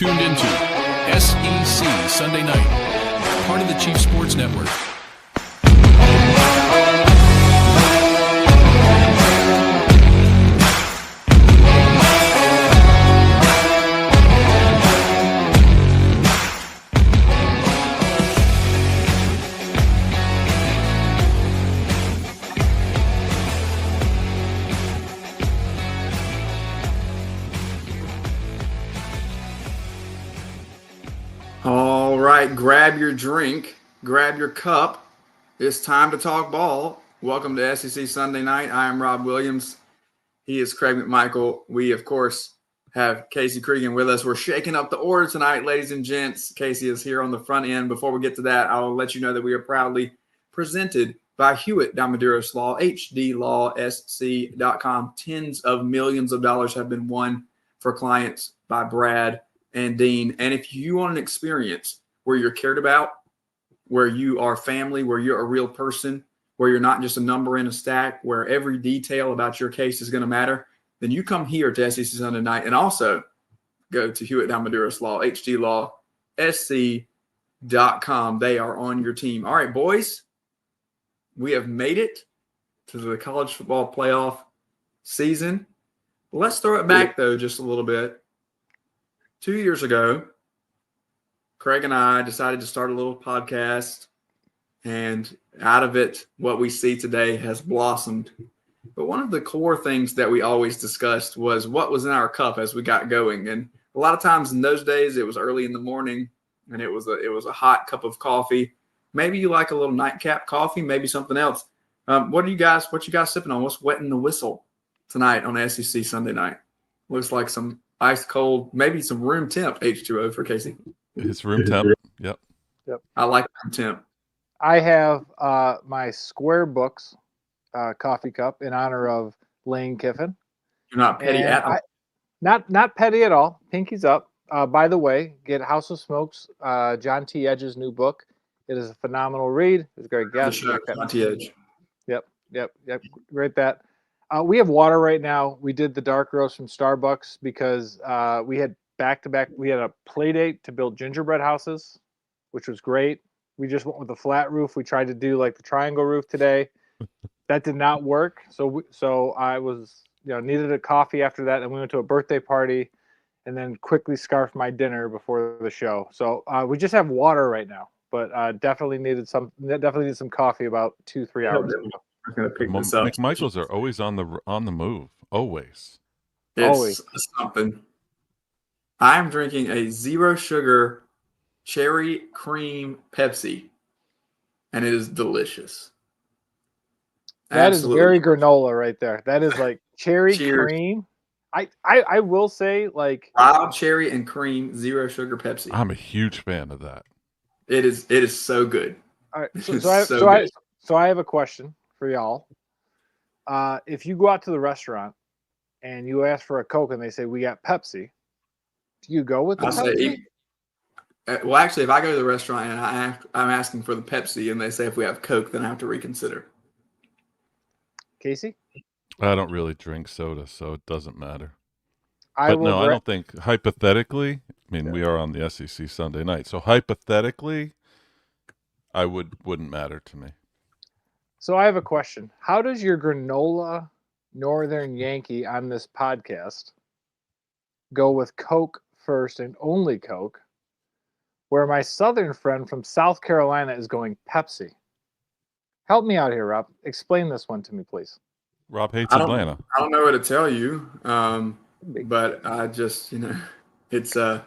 tuned into SEC Sunday Night, part of the Chief Sports Network. All right, grab your drink, grab your cup. It's time to talk ball. Welcome to SEC Sunday Night. I am Rob Williams. He is Craig McMichael. We, of course, have Casey Cregan with us. We're shaking up the order tonight, ladies and gents. Casey is here on the front end. Before we get to that, I'll let you know that we are proudly presented by Hewitt Damaduras Law, hdlawsc.com. Tens of millions of dollars have been won for clients by Brad and Dean. And if you want an experience where you're cared about, where you are family, where you're a real person, where you're not just a number in a stack, where every detail about your case is going to matter, then you come here to SEC Sunday Night and also go to Hewitt Damaduras Law, hdlawsc.com. They are on your team. All right, boys, we have made it to the college football playoff season. Let's throw it back, though, just a little bit. 2 years ago, Craig and I decided to start a little podcast, and out of it, what we see today has blossomed. But one of the core things that we always discussed was what was in our cup as we got going. And a lot of times in those days, it was early in the morning, and it was a hot cup of coffee. Maybe you like a little nightcap coffee, maybe something else. What you guys sipping on? What's wetting the whistle tonight on SEC Sunday Night? Looks like some ice cold, maybe some room temp H2O for Casey. It's room temp. Yep. I like room temp. I have my Square Books coffee cup in honor of Lane Kiffin. You're not petty at all. Not petty at all. Pinky's up. By the way, get House of Smokes, John T. Edge's new book. It is a phenomenal read. It's a great guest. John T. Edge. Yep. Great that. We have water right now. We did the dark roast from Starbucks because we had back-to-back. We had a play date to build gingerbread houses, which was great. We just went with the flat roof. We tried to do like the triangle roof today. That did not work. So I was, needed a coffee after that. And we went to a birthday party and then quickly scarfed my dinner before the show. So we just have water right now, but definitely needed some coffee about 2-3 hours ago. I'm gonna pick this up. McMichaels are always on the move. Always. It's something. I'm drinking a 0 sugar cherry cream Pepsi, and it is delicious. That Absolutely. Is very granola right there. That is like cherry cream. I will say, like, wild cherry and cream 0 sugar Pepsi. I'm a huge fan of that. It is so good. All right, so I have a question for y'all. If you go out to the restaurant and you ask for a Coke and they say, we got Pepsi, do you go with the Pepsi? Well, actually, if I go to the restaurant and I'm asking for the Pepsi and they say if we have Coke, then I have to reconsider. Casey? I don't really drink soda, so it doesn't matter. I don't think, hypothetically, we are on the SEC Sunday Night, so hypothetically, I wouldn't matter to me. So I have a question. How does your granola Northern Yankee on this podcast go with Coke first and only Coke, where my Southern friend from South Carolina is going Pepsi? Help me out here, Rob. Explain this one to me, please. Rob hates Atlanta. I don't know what to tell you, but I just, it's going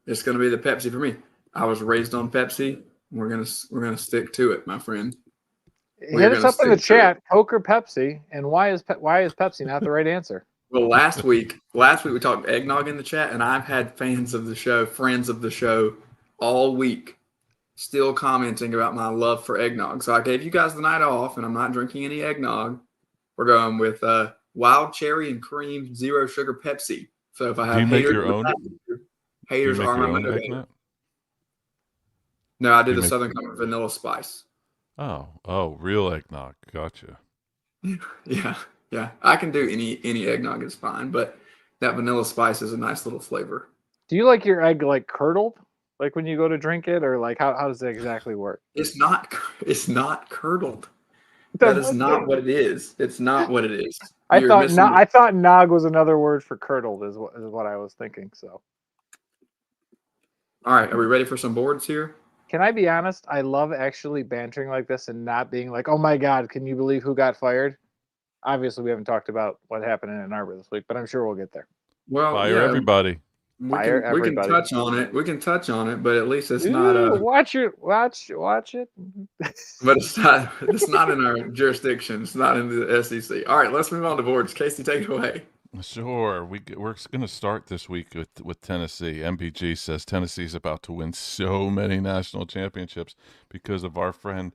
to be the Pepsi for me. I was raised on Pepsi. We're gonna stick to it, my friend. Hit us up in the chat, Coke or Pepsi, and why is Pepsi not the right answer? Well, last week we talked eggnog in the chat, and I've had friends of the show all week still commenting about my love for eggnog. So I gave you guys the night off, and I'm not drinking any eggnog. We're going with wild cherry and cream 0 sugar Pepsi. So if I have haters are my motivator. No, I did the Southern Comfort Vanilla Spice. Oh, real eggnog. Gotcha. Yeah. I can do any eggnog is fine, but that Vanilla Spice is a nice little flavor. Do you like your egg like curdled, like when you go to drink it, or like how does it exactly work? It's not. It's not curdled. That Then is what not what it is. It's not what it is. I You're thought missing. I thought nog was another word for curdled is what I was thinking. So All right, are we ready for some boards here? can I be honest? I love actually bantering like this and not being like, oh my God, can you believe who got fired? Obviously, we haven't talked about what happened in Ann Arbor this week, but I'm sure we'll get there. Well, Fire yeah, everybody. Fire we can everybody. touch on it. We can touch on it, but at least it's not Ooh, watch it. Watch it. but it's not in our jurisdiction. It's not in the SEC. All right, let's move on to boards. Casey, take it away. Sure. We're going to start this week with Tennessee. MBG says Tennessee's about to win so many national championships because of our friend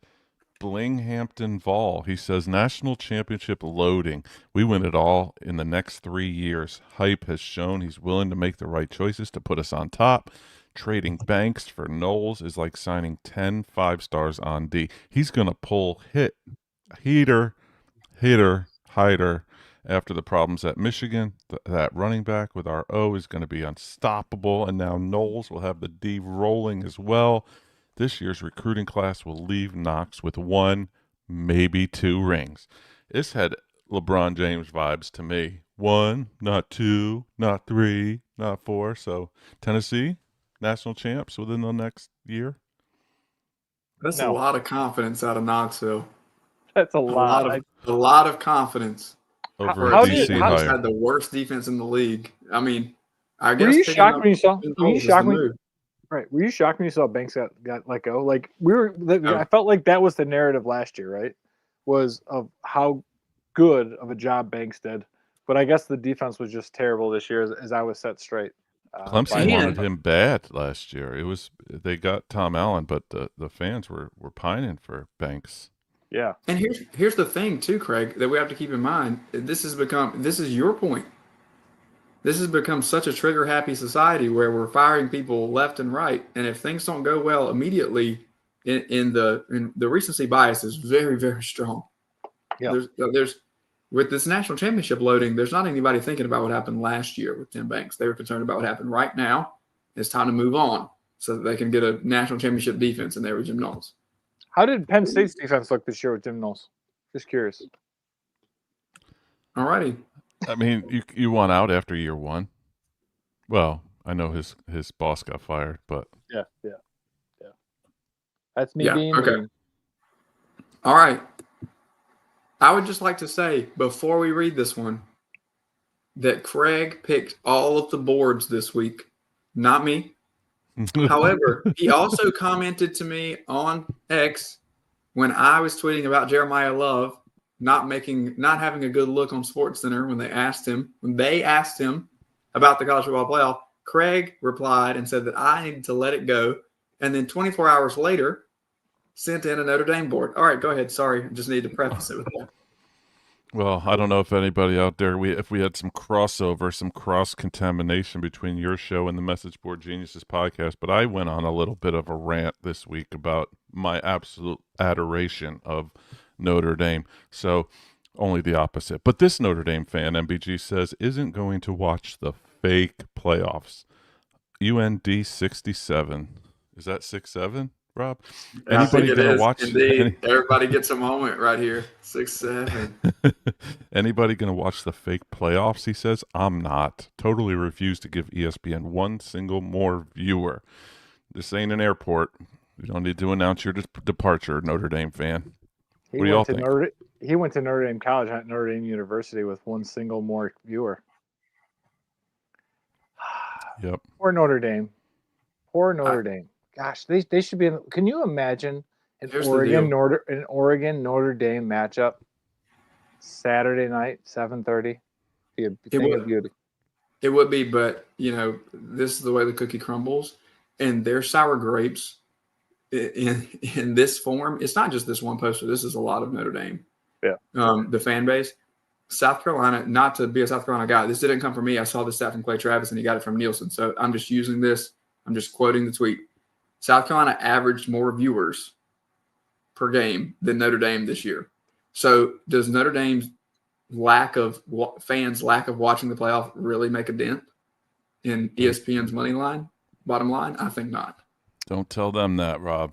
Blinghampton Vol. He says national championship loading. We win it all in the next 3 years. Hype has shown he's willing to make the right choices to put us on top. Trading Banks for Knowles is like signing 10 5-stars on D. He's going to pull hitter, hider. After the problems at Michigan, that running back with our O is going to be unstoppable. And now Knowles will have the D rolling as well. This year's recruiting class will leave Knox with 1, maybe 2 rings. This had LeBron James vibes to me. 1, not 2, not 3, not 4. So Tennessee, national champs within the next year. That's No. a lot of confidence out of Knoxville. That's a A lot. lot of confidence. Over How a did- DC how- Just hire. had the worst defense in the league. I mean, I Were guess you picking shocked up when you saw? Ben Were you Knowles is shocked the when? move. Right. Were you shocked when you saw Banks got let go? Like No. I felt like that was the narrative last year, right? Was of how good of a job Banks did, but I guess the defense was just terrible this year, as I was set straight. Clemson And- wanted him bad last year. They got Tom Allen, but the fans were pining for Banks. Yeah. And here's the thing too, Craig, that we have to keep in mind. This is your point. This has become such a trigger happy society where we're firing people left and right. And if things don't go well immediately, in the recency bias is very, very strong. Yeah. There's with this national championship loading, there's not anybody thinking about what happened last year with Tim Banks. They were concerned about what happened right now. It's time to move on so that they can get a national championship defense in there with Jim Knowles. How did Penn State's defense look this year with Jim Knowles? Just curious. All righty. I mean, you won out after year 1. Well, I know his boss got fired, but Yeah. That's me Yeah, being okay. mean. All right. I would just like to say before we read this one that Craig picked all of the boards this week, not me. However, he also commented to me on X when I was tweeting about Jeremiah Love not having a good look on SportsCenter when they asked him about the college football playoff. Craig replied and said that I needed to let it go, and then 24 hours later sent in a Notre Dame board. All right, go ahead. Sorry, I just needed to preface it with that. Well, I don't know if anybody out there, if we had some crossover, some cross-contamination between your show and the Message Board Geniuses podcast, but I went on a little bit of a rant this week about my absolute adoration of Notre Dame. So only the opposite. But this Notre Dame fan, MBG says, isn't going to watch the fake playoffs. UND 67. Is that 6-7? Rob? I think Anybody it gonna is. watch? Indeed. Everybody gets a moment right here. 6-7. Anybody gonna watch the fake playoffs? He says. I'm not. Totally refuse to give ESPN one single more viewer. This ain't an airport. You don't need to announce your departure, Notre Dame fan. What do y'all think? He went to Notre Dame College, not Notre Dame University, with one single more viewer. Yep. Poor Notre Dame. Notre Dame. Gosh, they should be in. Can you imagine an Here's the Oregon deal. Notre Dame matchup Saturday night, 7:30? Be a thing of beauty. It would be, but this is the way the cookie crumbles, and their sour grapes in this form. It's not just this one poster. This is a lot of Notre Dame. Yeah. The fan base. South Carolina, not to be a South Carolina guy, this didn't come from me. I saw this stat from Clay Travis, and he got it from Nielsen. So I'm just using this. I'm just quoting the tweet. South Carolina averaged more viewers per game than Notre Dame this year. So does Notre Dame's lack of watching the playoff really make a dent? in ESPN's money line, bottom line? I think not. Don't tell them that, Rob.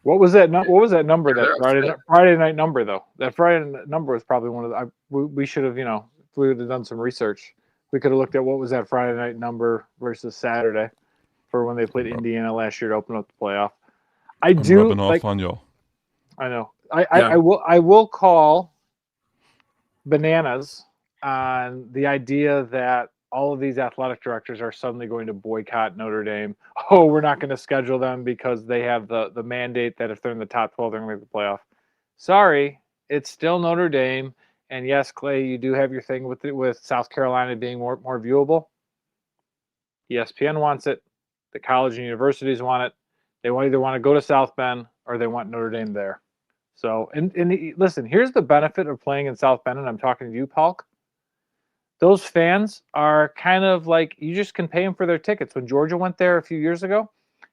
What was that? What was that number? Yeah, That Friday night number though. That Friday number was probably one of the. We should have, if we would have done some research, we could have looked at what was that Friday night number versus Saturday for when they played Indiana last year to open up the playoff. I'm rubbing off on y'all. I know. I will call bananas on the idea that all of these athletic directors are suddenly going to boycott Notre Dame. Oh, we're not going to schedule them because they have the mandate that if they're in the top 12, they're going to make the playoff. Sorry, it's still Notre Dame. And yes, Clay, you do have your thing with South Carolina being more viewable. ESPN wants it. The college and universities want it. They either want to go to South Bend or they want Notre Dame there. So, listen, here's the benefit of playing in South Bend, and I'm talking to you, Paul. Those fans are kind of like, you just can pay them for their tickets. When Georgia went there a few years ago,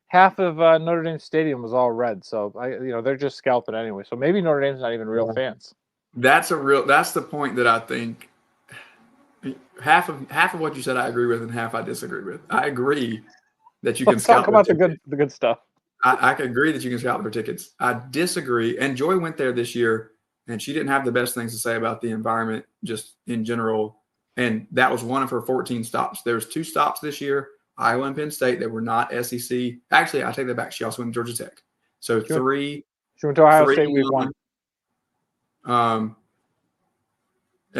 half of Notre Dame Stadium was all red. So, they're just scalping anyway. So maybe Notre Dame's not even real fans. That's the point that I think half of what you said I agree with and half I disagree with. I agree that you can talk about the good stuff. I can agree that you can scalp their tickets. I disagree. And Joy went there this year, and she didn't have the best things to say about the environment just in general. And that was one of her 14 stops. There was 2 stops this year, Iowa and Penn State, that were not SEC. Actually, I take that back. She also went to Georgia Tech. So 3. She went to Ohio State week 1.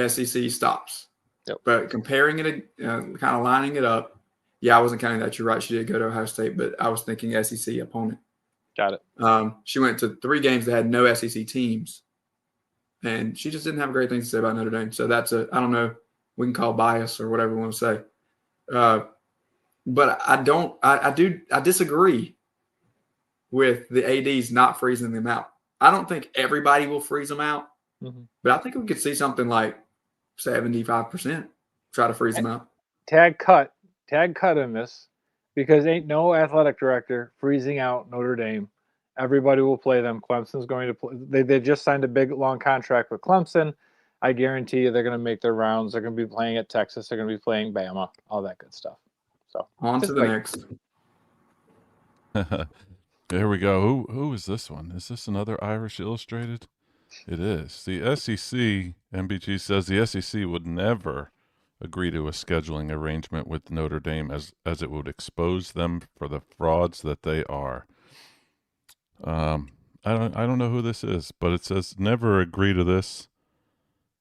SEC stops. Yep. But comparing it, kind of lining it up, yeah, I wasn't counting that. You're right. She did go to Ohio State, but I was thinking SEC opponent. Got it. She went to 3 games that had no SEC teams, and she just didn't have great things to say about Notre Dame. So I don't know, we can call bias or whatever we want to say. But I disagree with the ADs not freezing them out. I don't think everybody will freeze them out, but I think we could see something like 75% try to freeze them out. Tag cut in this, because ain't no athletic director freezing out Notre Dame. Everybody will play them. Clemson's going to play. They just signed a big long contract with Clemson. I guarantee you they're going to make their rounds. They're going to be playing at Texas. They're going to be playing Bama, all that good stuff. So on to the next. Here we go. Who is this one? Is this another Irish Illustrated? It is. The SEC, MBG says the SEC would never agree to a scheduling arrangement with Notre Dame as it would expose them for the frauds that they are. I don't know who this is, but it says never agree to this.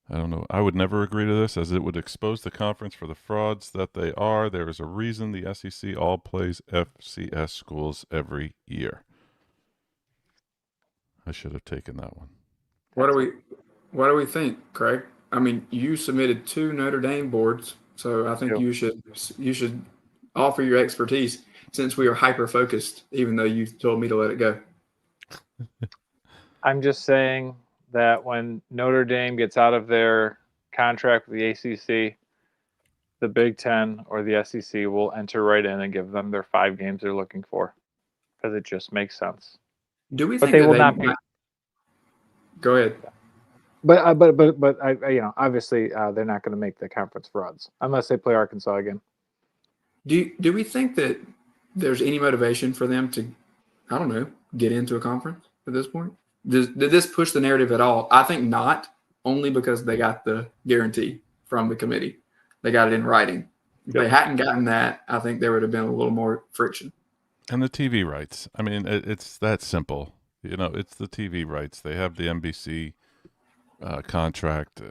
I don't know. I would never agree to this as it would expose the conference for the frauds that they are. There is a reason the SEC all plays FCS schools every year. I should have taken that one. What do we think, Craig? I mean, you submitted 2 Notre Dame boards, so I think you should offer your expertise since we are hyper focused, even though you told me to let it go. I'm just saying that when Notre Dame gets out of their contract with the ACC, the Big Ten or the SEC will enter right in and give them their 5 games they're looking for, because it just makes sense. Do we but think they will not be? Go ahead. But obviously they're not going to make the conference frauds unless they play Arkansas again. Do we think that there's any motivation for them to, I don't know, get into a conference at this point? Did this push the narrative at all? I think not, only because they got the guarantee from the committee. They got it in writing. If they hadn't gotten that, I think there would have been a little more friction. And the TV rights. I mean, it's that simple. It's the TV rights. They have the NBC contract.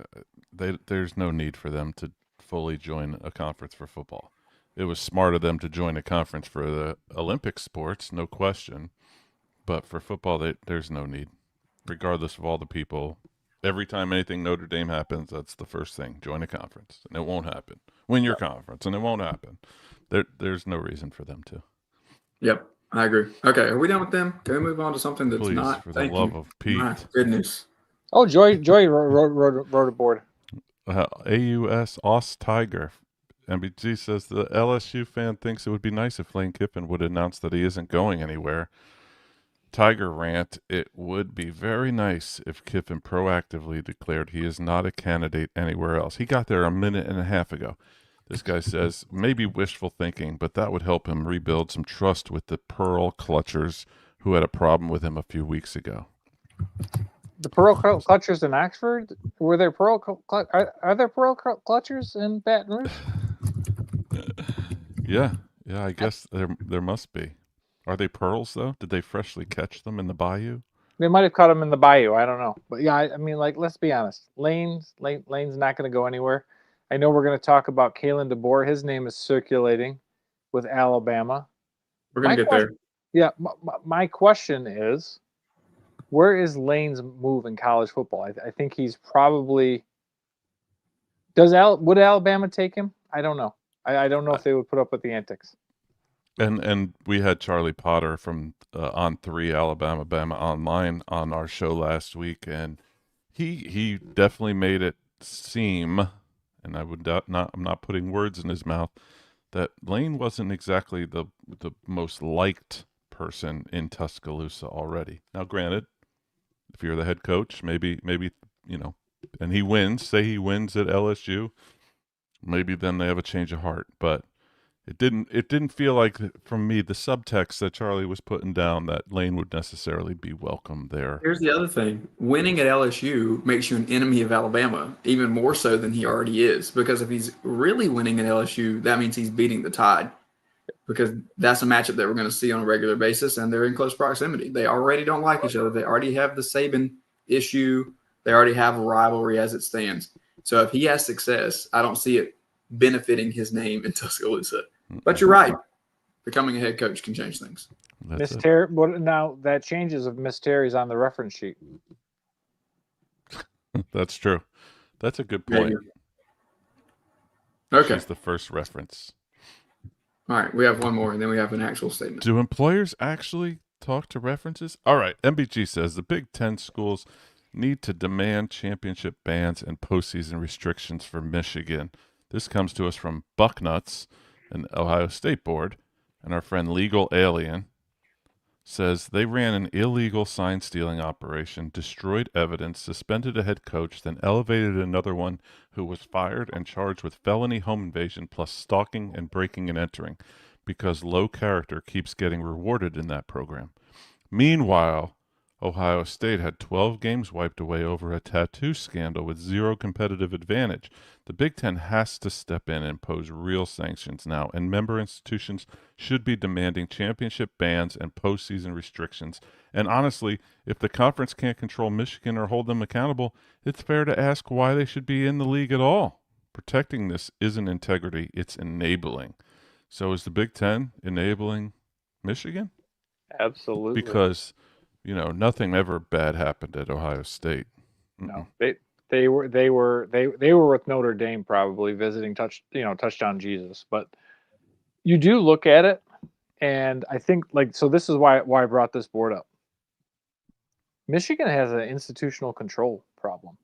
There's no need for them to fully join a conference for football. It was smart of them to join a conference for the Olympic sports, no question. But for football, there's no need. Regardless of all the people, every time anything Notre Dame happens, that's the first thing. Join a conference, and it won't happen. Win your conference, and it won't happen. There's no reason for them to. Yep, I agree. Okay, are we done with them? Can we move on to something that's Please, not? for the love of Pete. My goodness. Oh, Joy wrote a board. AUS Oss Tiger. MBG says the LSU fan thinks it would be nice if Lane Kiffin would announce that he isn't going anywhere. Tiger rant, it would be very nice if Kiffin proactively declared he is not a candidate anywhere else. He got there a minute and a half ago. This guy says, maybe wishful thinking, but that would help him rebuild some trust with the Pearl Clutchers who had a problem with him a few weeks ago. The Pearl Clutchers in Oxford? Were there are there Pearl Clutchers in Baton Rouge? Yeah, I guess there must be. Are they pearls, though? Did they freshly catch them in the bayou? They might have caught them in the bayou. I don't know. But yeah, I mean, like, let's be honest. Lane's not going to go anywhere. I know we're going to talk about Kalen DeBoer. His name is circulating with Alabama. We're going to get there. Yeah, my question is, where is Lane's move in college football? I think he's probably. Would Alabama take him? I don't know. I don't know if they would put up with the antics. And we had Charlie Potter from On 3 Alabama Bama Online on our show last week, and he definitely made it seem, and I'm not putting words in his mouth, that Lane wasn't exactly the most liked person in Tuscaloosa already. Now, granted, if you're the head coach, maybe and he wins, say he wins at LSU, maybe then they have a change of heart. But it didn't feel like, from me, the subtext that Charlie was putting down, that Lane would necessarily be welcome there. Here's the other thing. Winning at LSU makes you an enemy of Alabama, even more so than he already is. Because if he's really winning at LSU, that means he's beating the Tide. Because that's a matchup that we're going to see on a regular basis, and they're in close proximity. They already don't like each other. They already have the Saban issue. They already have a rivalry as it stands. So if he has success, I don't see it benefiting his name in Tuscaloosa. But you're right. Becoming a head coach can change things. Miss Terry, now that changes if Miss Terry's on the reference sheet. That's true. That's a good point. Okay. She's the first reference. All right, we have one more, and then we have an actual statement. Do employers actually talk to references? All right, MBG says the Big Ten schools need to demand championship bans and postseason restrictions for Michigan. This comes to us from Bucknuts, an Ohio State board, and our friend Legal Alien says they ran an illegal sign-stealing operation, destroyed evidence, suspended a head coach, then elevated another one who was fired and charged with felony home invasion plus stalking and breaking and entering because low character keeps getting rewarded in that program. Meanwhile, Ohio State had 12 games wiped away over a tattoo scandal with zero competitive advantage. The Big Ten has to step in and impose real sanctions now, and member institutions should be demanding championship bans and postseason restrictions. And honestly, if the conference can't control Michigan or hold them accountable, it's fair to ask why they should be in the league at all. Protecting this isn't integrity, it's enabling. So is the Big Ten enabling Michigan? Absolutely. Because nothing ever bad happened at Ohio State. No, they were with Notre Dame probably visiting touchdown Jesus. But you do look at it, and I think so. This is why I brought this board up. Michigan has an institutional control problem.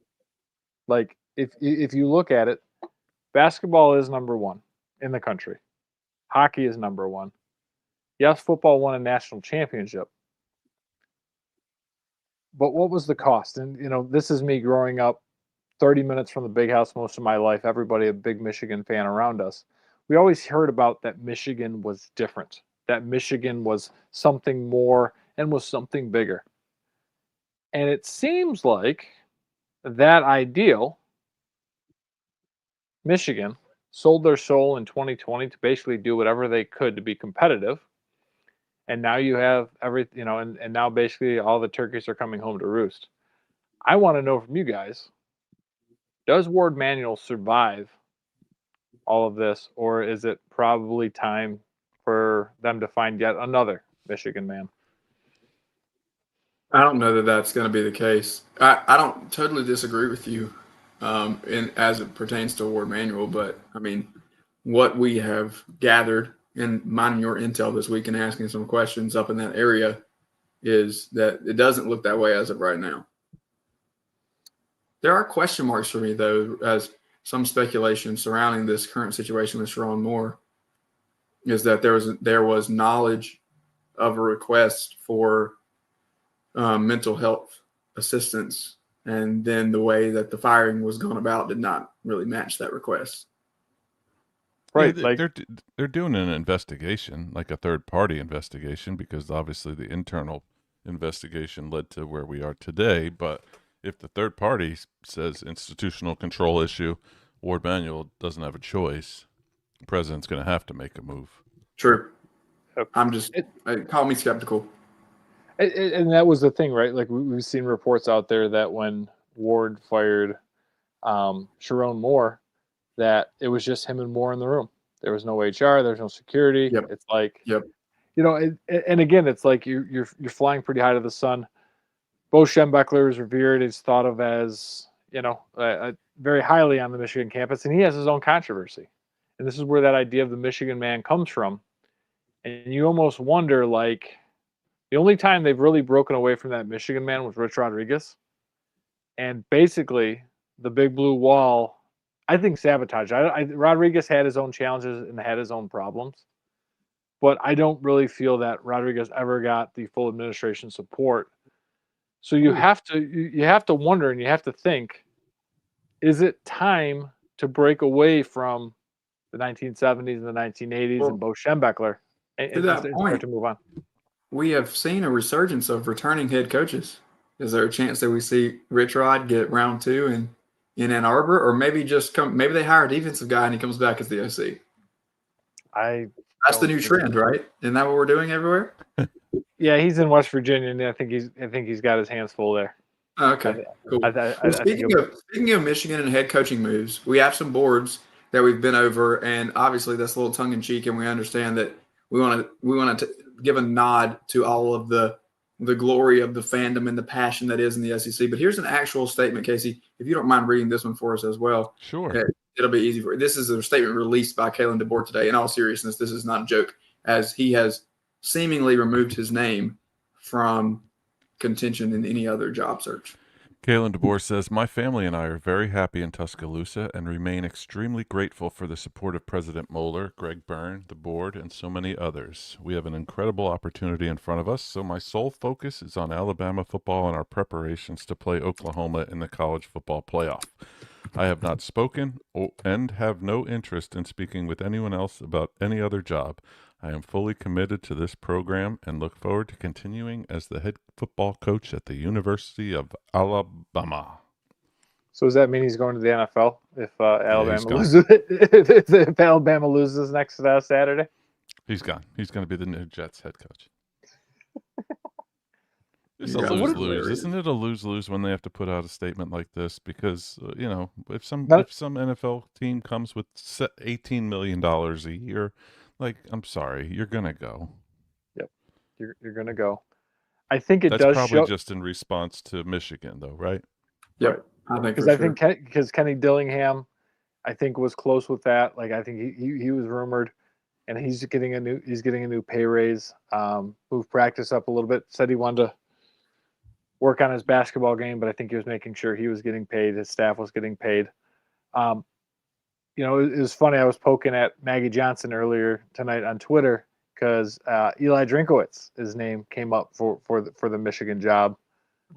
Like if you look at it, basketball is number one in the country. Hockey is number one. Yes, football won a national championship. But what was the cost? And, this is me growing up 30 minutes from the big house most of my life, everybody a big Michigan fan around us. We always heard about that Michigan was different, that Michigan was something more and was something bigger. And it seems like that ideal, Michigan sold their soul in 2020 to basically do whatever they could to be competitive. And now you have and now basically all the turkeys are coming home to roost. I want to know from you guys, does Ward Manuel survive all of this, or is it probably time for them to find yet another Michigan man? I don't know that that's going to be the case. I don't totally disagree with you as it pertains to Ward Manuel, but, I mean, what we have gathered and minding your intel this week and asking some questions up in that area is that it doesn't look that way as of right now. There are question marks for me, though, as some speculation surrounding this current situation with Sharon Moore is that there was knowledge of a request for mental health assistance, and then the way that the firing was gone about did not really match that request. right? Yeah, Like, they're doing an investigation, like a third party investigation, because obviously the internal investigation led to where we are today. But if the third party says institutional control issue, Ward Manuel doesn't have a choice. The president's going to have to make a move. True. uh, I'm just it, call me skeptical. and that was the thing, right? Like we've seen reports out there that when Ward fired Sharon Moore, that it was just him and Moore in the room. There was no HR, there's no security. Yep. It's like, Yep. and again, it's like you're flying pretty high to the sun. Bo Schembechler is revered. He's thought of as very highly on the Michigan campus, and he has his own controversy. And this is where that idea of the Michigan man comes from. And you almost wonder, like, the only time they've really broken away from that Michigan man was Rich Rodriguez. And basically, the big blue wall, I think, sabotage. Rodriguez had his own challenges and had his own problems. But I don't really feel that Rodriguez ever got the full administration support. So you have to wonder, and you have to think, is it time to break away from the 1970s and the 1980s and Bo Schembechler and start to move on? We have seen a resurgence of returning head coaches. Is there a chance that we see Rich Rod get round 2 in Ann Arbor, or maybe maybe they hire a defensive guy and he comes back as the OC? That's the new trend, right? Isn't that what we're doing everywhere? Yeah, he's in West Virginia, and I think he's got his hands full there. Okay, cool. Speaking of Michigan and head coaching moves, we have some boards that we've been over, and obviously that's a little tongue in cheek, and we understand that we want to give a nod to all of the glory of the fandom and the passion that is in the SEC. But here's an actual statement, Casey, if you don't mind reading this one for us as well. Sure. It'll be easy for you. This is a statement released by Kalen DeBoer today. In all seriousness, this is not a joke, as he has seemingly removed his name from contention in any other job search. Kalen DeBoer says, "My family and I are very happy in Tuscaloosa and remain extremely grateful for the support of President Moeller, Greg Byrne, the board, and so many others. We have an incredible opportunity in front of us, so my sole focus is on Alabama football and our preparations to play Oklahoma in the college football playoff. I have not spoken and have no interest in speaking with anyone else about any other job. I am fully committed to this program and look forward to continuing as the head football coach at the University of Alabama." So does that mean he's going to the NFL if Alabama gone. loses? If Alabama loses next Saturday? He's gone. He's going to be the new Jets head coach. It's a Yeah, lose-lose. Isn't it a lose-lose when they have to put out a statement like this? Because, if some NFL team comes with $18 million a year, like, I'm sorry, you're going to go. Yep, you're going to go. I think That's probably just in response to Michigan, though, right? Yep, I think because Kenny Dillingham, I think, was close with that. Like, I think he was rumored, and he's getting a new pay raise. Moved practice up a little bit. Said he wanted to work on his basketball game, but I think he was making sure he was getting paid. His staff was getting paid. It was funny. I was poking at Maggie Johnson earlier tonight on Twitter because Eli Drinkowitz, his name came up for the Michigan job.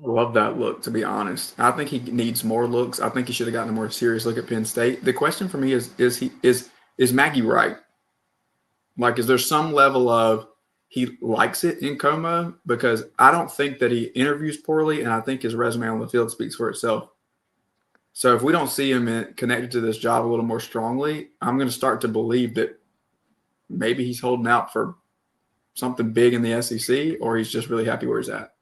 Love that look, to be honest. I think he needs more looks. I think he should have gotten a more serious look at Penn State. The question for me is Maggie right? Like, is there some level of he likes it in Como? Because I don't think that he interviews poorly, and I think his resume on the field speaks for itself. So if we don't see him connected to this job a little more strongly, I'm going to start to believe that maybe he's holding out for something big in the SEC, or he's just really happy where he's at.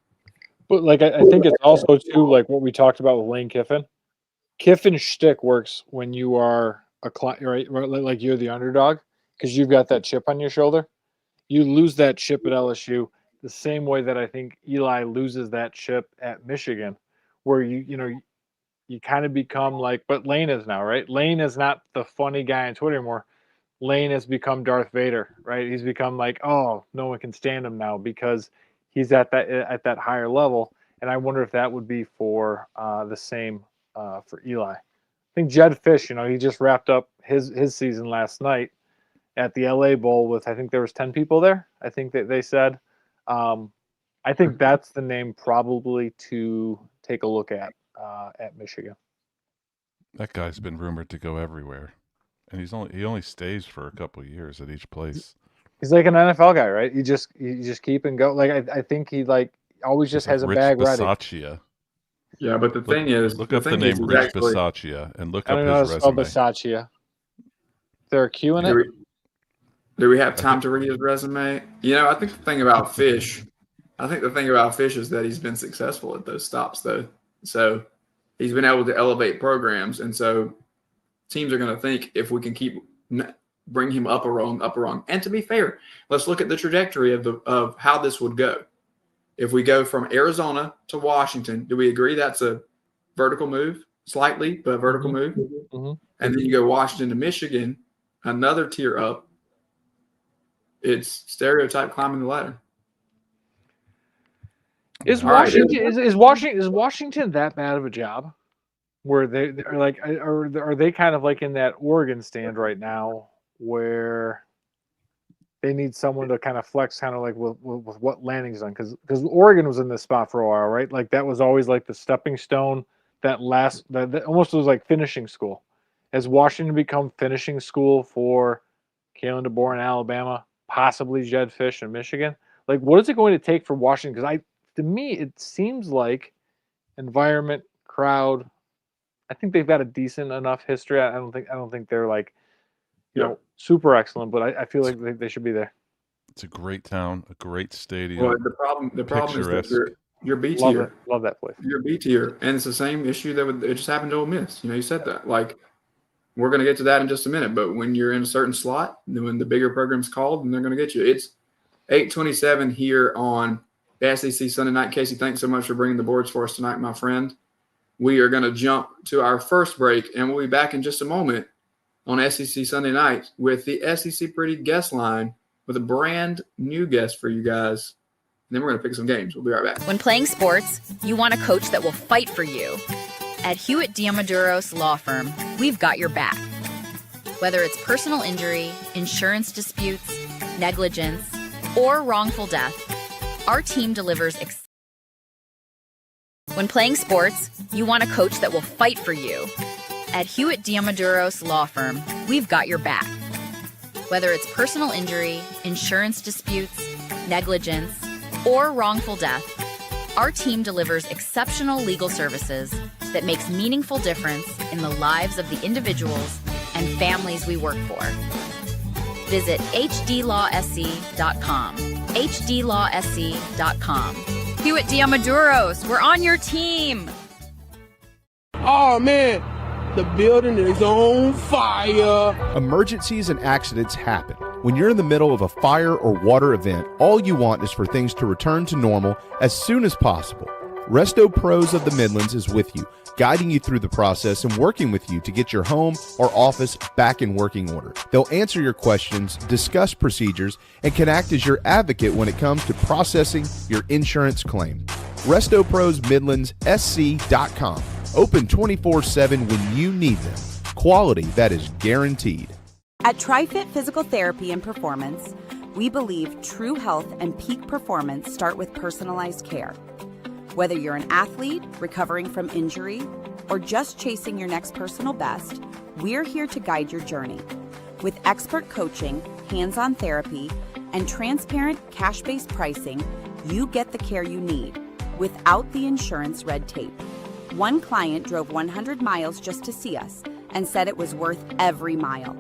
But like, I think it's also too like what we talked about with Lane Kiffin. Kiffin's shtick works when you are a client, right? Like you're the underdog because you've got that chip on your shoulder. You lose that chip at LSU the same way that I think Eli loses that chip at Michigan, where you kind of become like, but Lane is now, right? Lane is not the funny guy on Twitter anymore. Lane has become Darth Vader, right? He's become like, oh, no one can stand him now because he's at that higher level. And I wonder if that would be for the same for Eli. I think Jed Fish, he just wrapped up his season last night at the LA Bowl with, I think there was 10 people there. I think that they said. I think that's the name probably to take a look at Michigan. That guy's been rumored to go everywhere. and he only stays for a couple of years at each place. He's like an NFL guy, right? You just keep and go. Like I think he like always just He's like has a Rich bag ready. Bisaccia. Yeah, but the thing is, Look up the name Rich Bisaccia and look I up don't know how his to spell resume. Bisaccia. Is there a Q in it? Do we have time to read his resume? You know, I think the thing about Fish is that he's been successful at those stops, though. So he's been able to elevate programs, and so teams are going to think if we can bring him up a rung. And to be fair, let's look at the trajectory of how this would go. If we go from Arizona to Washington, do we agree that's a vertical move? Slightly, but a vertical move. Mm-hmm. And then you go Washington to Michigan, another tier up. It's stereotype climbing the ladder. Is Washington that bad of a job? Where they're like, are they kind of like in that Oregon stand right now, where they need someone to kind of flex, kind of like with what Lanning's done? Because Oregon was in this spot for a while, right? Like that was always like the stepping stone. That almost was like finishing school. Has Washington become finishing school for Kalen DeBoer in Alabama, possibly Jed Fish in Michigan? Like, what is it going to take for Washington? Because to me, it seems like environment, crowd. I think they've got a decent enough history. I don't think they're like, you know, super excellent, but I feel like they should be there. It's a great town, a great stadium. Well, the problem is that you're B tier. Love that place. You're B tier, and it's the same issue it just happened to Ole Miss. You know, you said that. Like, we're going to get to that in just a minute, but when you're in a certain slot, when the bigger program's called, then they're going to get you. It's 8:27 here on SEC Sunday Night. Casey, thanks so much for bringing the boards for us tonight, my friend. We are going to jump to our first break, and we'll be back in just a moment on SEC Sunday Night with the SEC Pretty guest line with a brand new guest for you guys. And then we're going to pick some games. We'll be right back. When playing sports, you want a coach that will fight for you. At Hewitt Diamaduros Law Firm, we've got your back. Whether it's personal injury, insurance disputes, negligence, or wrongful death, our team delivers. When playing sports, you want a coach that will fight for you. At Hewitt Diamaduros Law Firm, we've got your back. Whether it's personal injury, insurance disputes, negligence, or wrongful death, our team delivers exceptional legal services that makes meaningful difference in the lives of the individuals and families we work for. Visit hdlawsc.com. hdlawsc.com. Hewitt Diamaduros, we're on your team. Oh man, the building is on fire. Emergencies and accidents happen. When you're in the middle of a fire or water event, all you want is for things to return to normal as soon as possible. Resto Pros of the Midlands is with you, guiding you through the process and working with you to get your home or office back in working order. They'll answer your questions, discuss procedures, and can act as your advocate when it comes to processing your insurance claim. Resto Pros Midlands SC.com. Open 24/7 when you need them. Quality that is guaranteed. At TriFit Physical Therapy and Performance, we believe true health and peak performance start with personalized care. Whether you're an athlete recovering from injury or just chasing your next personal best, we're here to guide your journey. With expert coaching, hands-on therapy, and transparent cash-based pricing, you get the care you need without the insurance red tape. One client drove 100 miles just to see us and said it was worth every mile.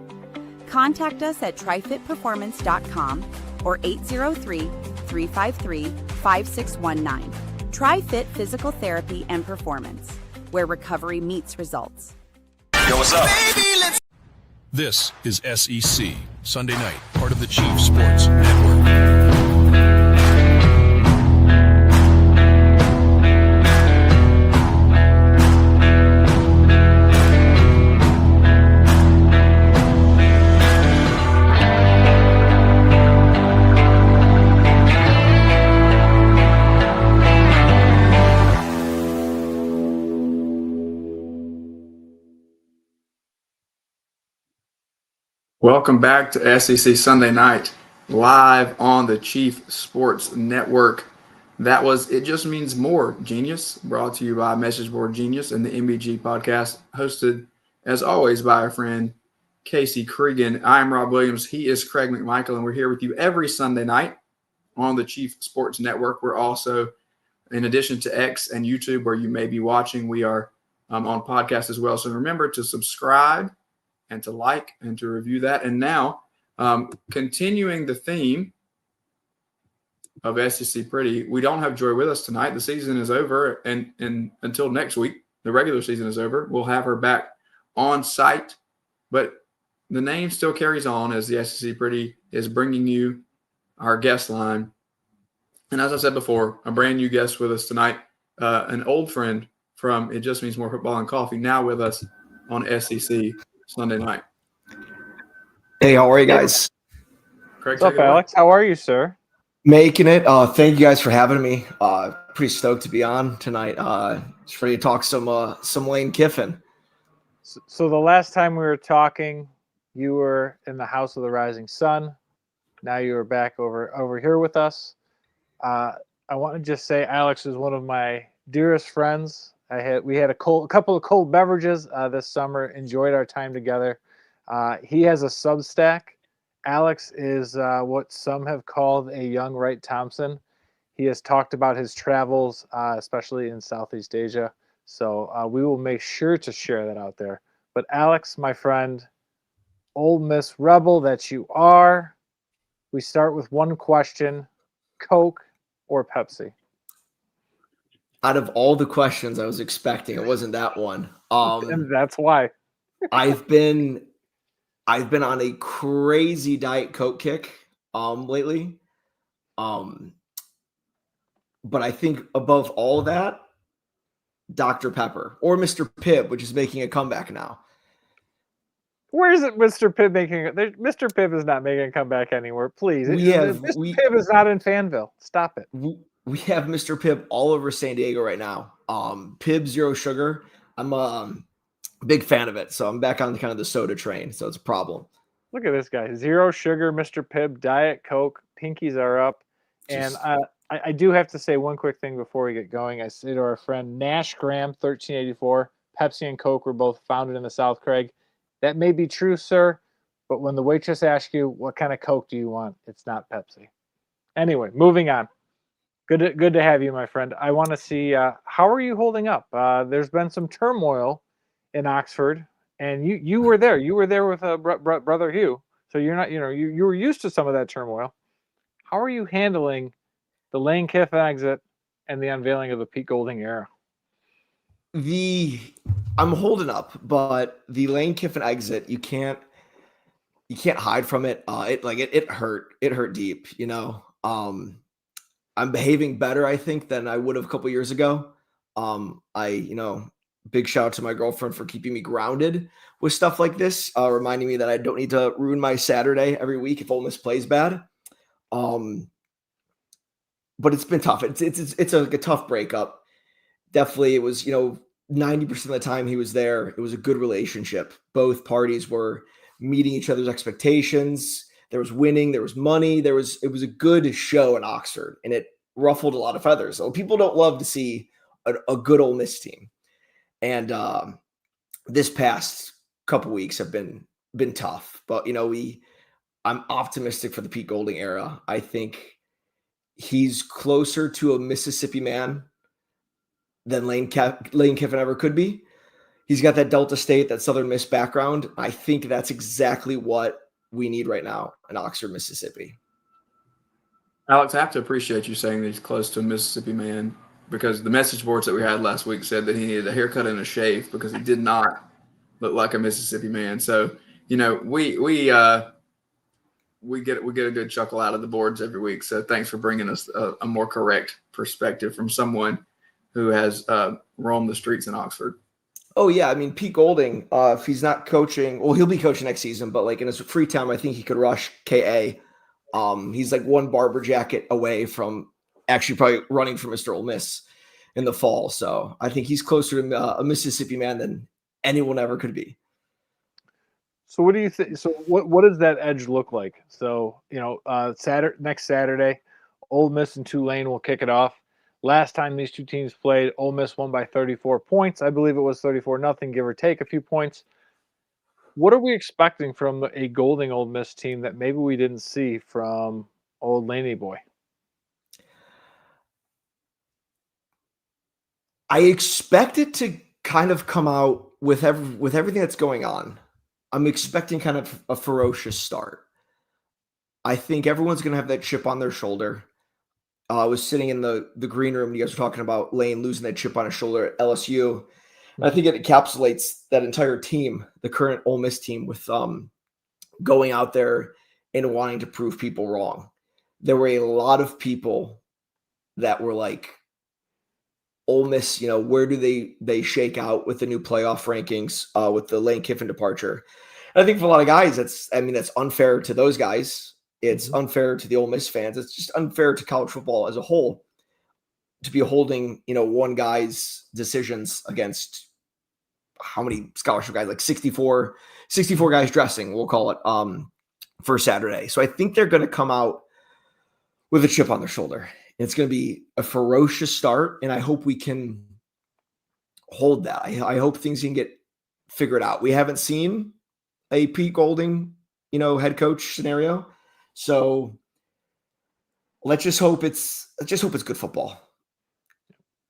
Contact us at trifitperformance.com or 803-353-5619. TriFit Physical Therapy and Performance, where recovery meets results. Yo, what's up? This is SEC Sunday Night, part of the Chief Sports Network. Welcome back to SEC Sunday Night, live on the Chief Sports Network. That was It Just Means More, Genius, brought to you by Message Board Genius and the MBG podcast, hosted, as always, by our friend Casey Cregan. I'm Rob Williams. He is Craig McMichael, and we're here with you every Sunday night on the Chief Sports Network. We're also, in addition to X and YouTube, where you may be watching, we are on podcast as well. So remember to subscribe and to like and to review that. And now, continuing the theme of SEC Pretty, we don't have Joy with us tonight. The season is over, and until next week, the regular season is over. We'll have her back on site, but the name still carries on as the SEC Pretty is bringing you our guest line. And as I said before, a brand new guest with us tonight, an old friend from It Just Means More Football and Coffee, now with us on SEC Sunday night. Hey, how are you guys? Craig, What's up, Alex? How are you, sir? Making it. Thank you guys for having me. Pretty stoked to be on tonight. Just ready to talk some Lane Kiffin. So the last time we were talking, you were in the House of the Rising Sun. Now you are back over here with us. I want to just say Alex is one of my dearest friends. We had a couple of cold beverages this summer. Enjoyed our time together. He has a Substack. Alex is what some have called a young Wright Thompson. He has talked about his travels, especially in Southeast Asia. So we will make sure to share that out there. But Alex, my friend, Ole Miss Rebel that you are, we start with one question: Coke or Pepsi? Out of all the questions I was expecting, it wasn't that one. And that's why. I've been on a crazy Diet Coke kick lately. But I think above all that, Dr. Pepper or Mr. Pibb, which is making a comeback now. Where is it, Mr. Pibb making it? Mr. Pibb is not making a comeback anywhere. Please. Mr. Pibb is not in Fanville. Stop it. We have Mr. Pibb all over San Diego right now. Pibb Zero Sugar. I'm a big fan of it. So I'm back on kind of the soda train. So it's a problem. Look at this guy. Zero Sugar, Mr. Pibb, Diet Coke. Pinkies are up. And I do have to say one quick thing before we get going. I say to our friend Nash Graham, 1384, Pepsi and Coke were both founded in the South, Craig. That may be true, sir, but when the waitress asks you, what kind of Coke do you want? It's not Pepsi. Anyway, moving on. Good to have you, my friend. I want to see, how are you holding up? There's been some turmoil in Oxford, and you were there. You were there with Brother Hugh, so you're not, you were used to some of that turmoil. How are you handling the Lane Kiffin exit and the unveiling of the Pete Golding era? I'm holding up, but the Lane Kiffin exit, you can't hide from it. It hurt. It hurt deep, I'm behaving better, I think, than I would have a couple years ago. Big shout out to my girlfriend for keeping me grounded with stuff like this, reminding me that I don't need to ruin my Saturday every week if Ole Miss plays bad. But it's been tough. It's a tough breakup. Definitely, it was 90% of the time he was there. It was a good relationship. Both parties were meeting each other's expectations. There was winning. There was money. It was a good show in Oxford, and it ruffled a lot of feathers. So people don't love to see a good Ole Miss team. And this past couple weeks have been tough. But I'm optimistic for the Pete Golding era. I think he's closer to a Mississippi man than Lane Kiffin ever could be. He's got that Delta State, that Southern Miss background. I think that's exactly what we need right now in Oxford, Mississippi. Alex, I have to appreciate you saying that he's close to a Mississippi man, because the message boards that we had last week said that he needed a haircut and a shave because he did not look like a Mississippi man. So, we get a good chuckle out of the boards every week. So thanks for bringing us a more correct perspective from someone who has roamed the streets in Oxford. Oh, yeah. I mean, Pete Golding, if he's not coaching, well, he'll be coaching next season, but in his free time, I think he could rush KA. He's one barber jacket away from actually probably running for Mr. Ole Miss in the fall. So I think he's closer to a Mississippi man than anyone ever could be. So what do you think? So what does that edge look like? So, next Saturday, Ole Miss and Tulane will kick it off. Last time these two teams played, Ole Miss won by 34 points. I believe it was 34-0, give or take a few points. What are we expecting from a Golding Old Miss team that maybe we didn't see from old Laney boy? I expect it to kind of come out with everything that's going on. I'm expecting kind of a ferocious start. I think everyone's going to have that chip on their shoulder. I was sitting in the green room. You guys were talking about Lane losing that chip on his shoulder at LSU. And I think it encapsulates that entire team, the current Ole Miss team, with going out there and wanting to prove people wrong. There were a lot of people that were like, Ole Miss, where do they shake out with the new playoff rankings with the Lane Kiffin departure? And I think for a lot of guys, that's unfair to those guys. It's unfair to the Ole Miss fans. It's just unfair to college football as a whole to be holding, one guy's decisions against how many scholarship guys, like 64 guys dressing, we'll call it, for Saturday. So I think they're going to come out with a chip on their shoulder. It's going to be a ferocious start, and I hope we can hold that. I hope things can get figured out. We haven't seen a Pete Golding, head coach scenario. So let's just hope it's good football.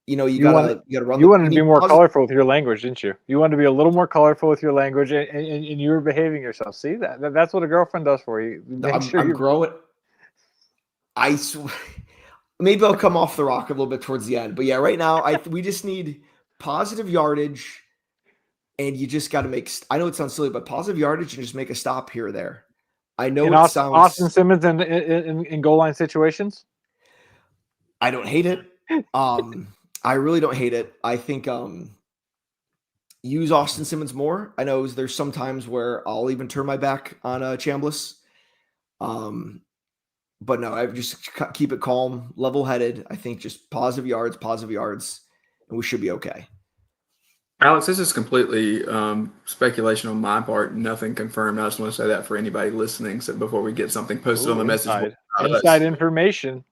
You gotta run. You wanted to be more colorful with your language, didn't you? You wanted to be a little more colorful with your language, and you were behaving yourself. See that's what a girlfriend does for you. I'm growing. Maybe I'll come off the rock a little bit towards the end, but yeah, right now we just need positive yardage, and you just got to make. I know it sounds silly, but positive yardage and just make a stop here or there. I know it sounds Austin Simmons in goal line situations. I don't hate it. I really don't hate it. I think use Austin Simmons more. I know there's some times where I'll even turn my back on Chambliss. But no, I just keep it calm, level-headed. I think just positive yards, and we should be okay. Alex, this is completely speculation on my part. Nothing confirmed. I just want to say that for anybody listening. So before we get something posted on the message board, inside information.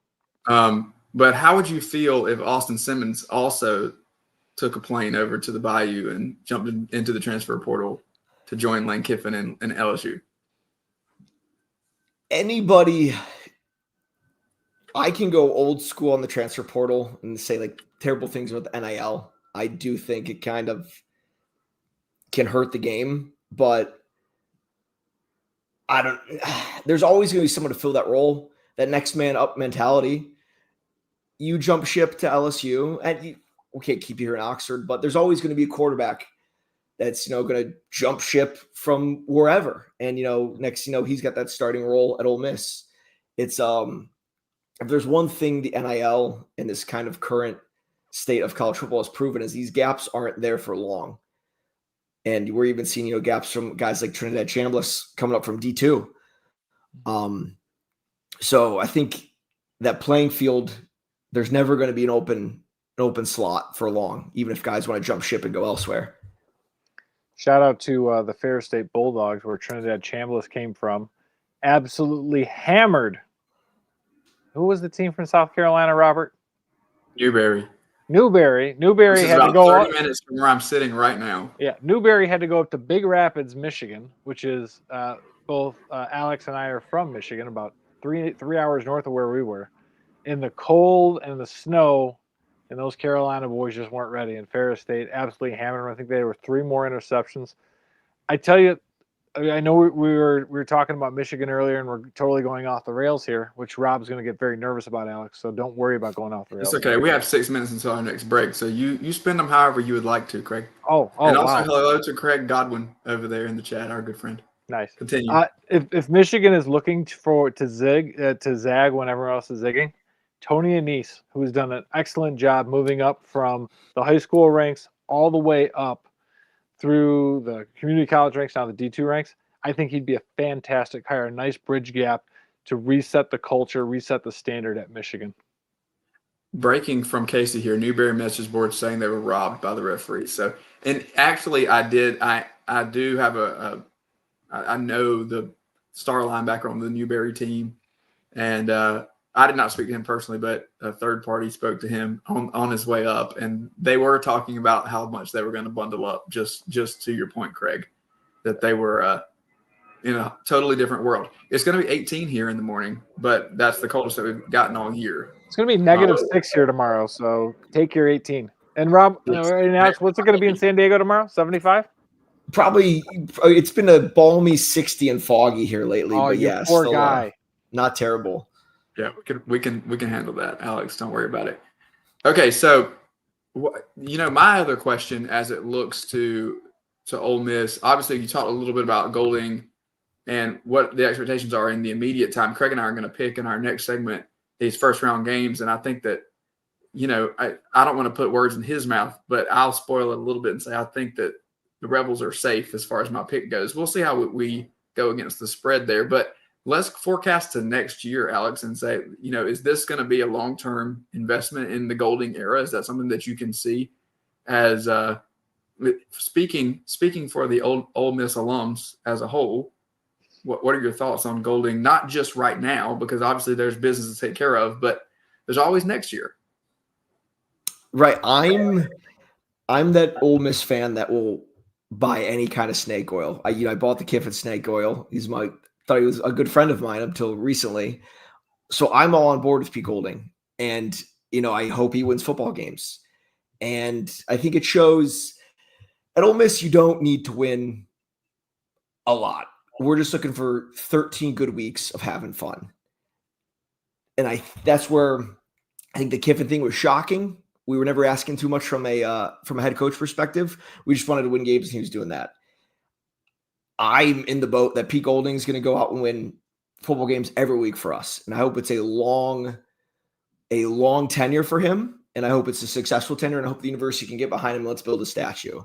But how would you feel if Austin Simmons also took a plane over to the Bayou and jumped into the transfer portal to join Lane Kiffin and LSU? Anybody, I can go old school on the transfer portal and say like terrible things with NIL. I do think it kind of can hurt the game, but there's always going to be someone to fill that role, that next man up mentality. You jump ship to LSU, and we can't keep you here in Oxford, but there's always going to be a quarterback that's, going to jump ship from wherever. And, next, he's got that starting role at Ole Miss. It's, if there's one thing the NIL in this kind of current state of college football has proven is these gaps aren't there for long. And we're even seeing, gaps from guys like Trinidad Chambliss coming up from D2. So I think that playing field, there's never going to be an open slot for long, even if guys want to jump ship and go elsewhere. Shout out to the Fair State Bulldogs, where Trinidad Chambliss came from. Absolutely hammered. Who was the team from South Carolina, Robert? Newberry. Newberry This had is to go 30 minutes from where I'm sitting right now. Yeah, Newberry had to go up to Big Rapids, Michigan, which is both Alex and I are from Michigan, about three hours north of where we were. In the cold and the snow, and those Carolina boys just weren't ready. And Ferris State absolutely hammered them. I think they were 3 more interceptions. I tell you, I know we were talking about Michigan earlier, and we're totally going off the rails here, which Rob's going to get very nervous about, Alex. So don't worry about going off the rails. It's okay. We have 6 minutes until our next break, so you spend them however you would like to, Craig. Oh, and also wow. Hello to Craig Godwin over there in the chat, our good friend. Nice. Continue. If Michigan is looking to zag when everyone else is zigging, Tony Anise, who's done an excellent job moving up from the high school ranks all the way up through the community college ranks, now the D2 ranks, I think he'd be a fantastic hire, a nice bridge gap to reset the culture, reset the standard at Michigan. Breaking from Casey here, Newberry message board saying they were robbed by the referee. So, and actually I do have I know the star linebacker on the Newberry team, and I did not speak to him personally, but a third party spoke to him on his way up, and they were talking about how much they were going to bundle up, just to your point, Craig. that they were in a totally different world. It's going to be 18 here in the morning, but that's the coldest that we've gotten all year. It's going to be -6 here tomorrow, so take your 18. And Rob, and Alex, what's it going to be in San Diego tomorrow? 75? Probably. It's been a balmy 60 and foggy here lately, Oh, but you yeah, poor still, guy. not terrible. Yeah, we can handle that, Alex. Don't worry about it. Okay, so my other question as it looks to Ole Miss, obviously you talked a little bit about Golding and what the expectations are in the immediate time. Craig and I are going to pick in our next segment these first round games, and I think that I don't want to put words in his mouth, but I'll spoil it a little bit and say I think that the Rebels are safe as far as my pick goes. We'll see how we go against the spread there, but let's forecast to next year, Alex, and say, is this going to be a long-term investment in the Golding era? Is that something that you can see as speaking for the Ole Miss alums as a whole? What are your thoughts on Golding, not just right now, because obviously there's business to take care of, but there's always next year. Right. I'm that Ole Miss fan that will buy any kind of snake oil. I bought the Kiffin snake oil. Thought he was a good friend of mine until recently. So I'm all on board with Pete Golding. And, I hope he wins football games. And I think it shows at Ole Miss, you don't need to win a lot. We're just looking for 13 good weeks of having fun. And that's where I think the Kiffin thing was shocking. We were never asking too much from a head coach perspective. We just wanted to win games, and he was doing that. I'm in the boat that Pete Golding is going to go out and win football games every week for us. And I hope it's a long tenure for him. And I hope it's a successful tenure. And I hope the university can get behind him and let's build a statue.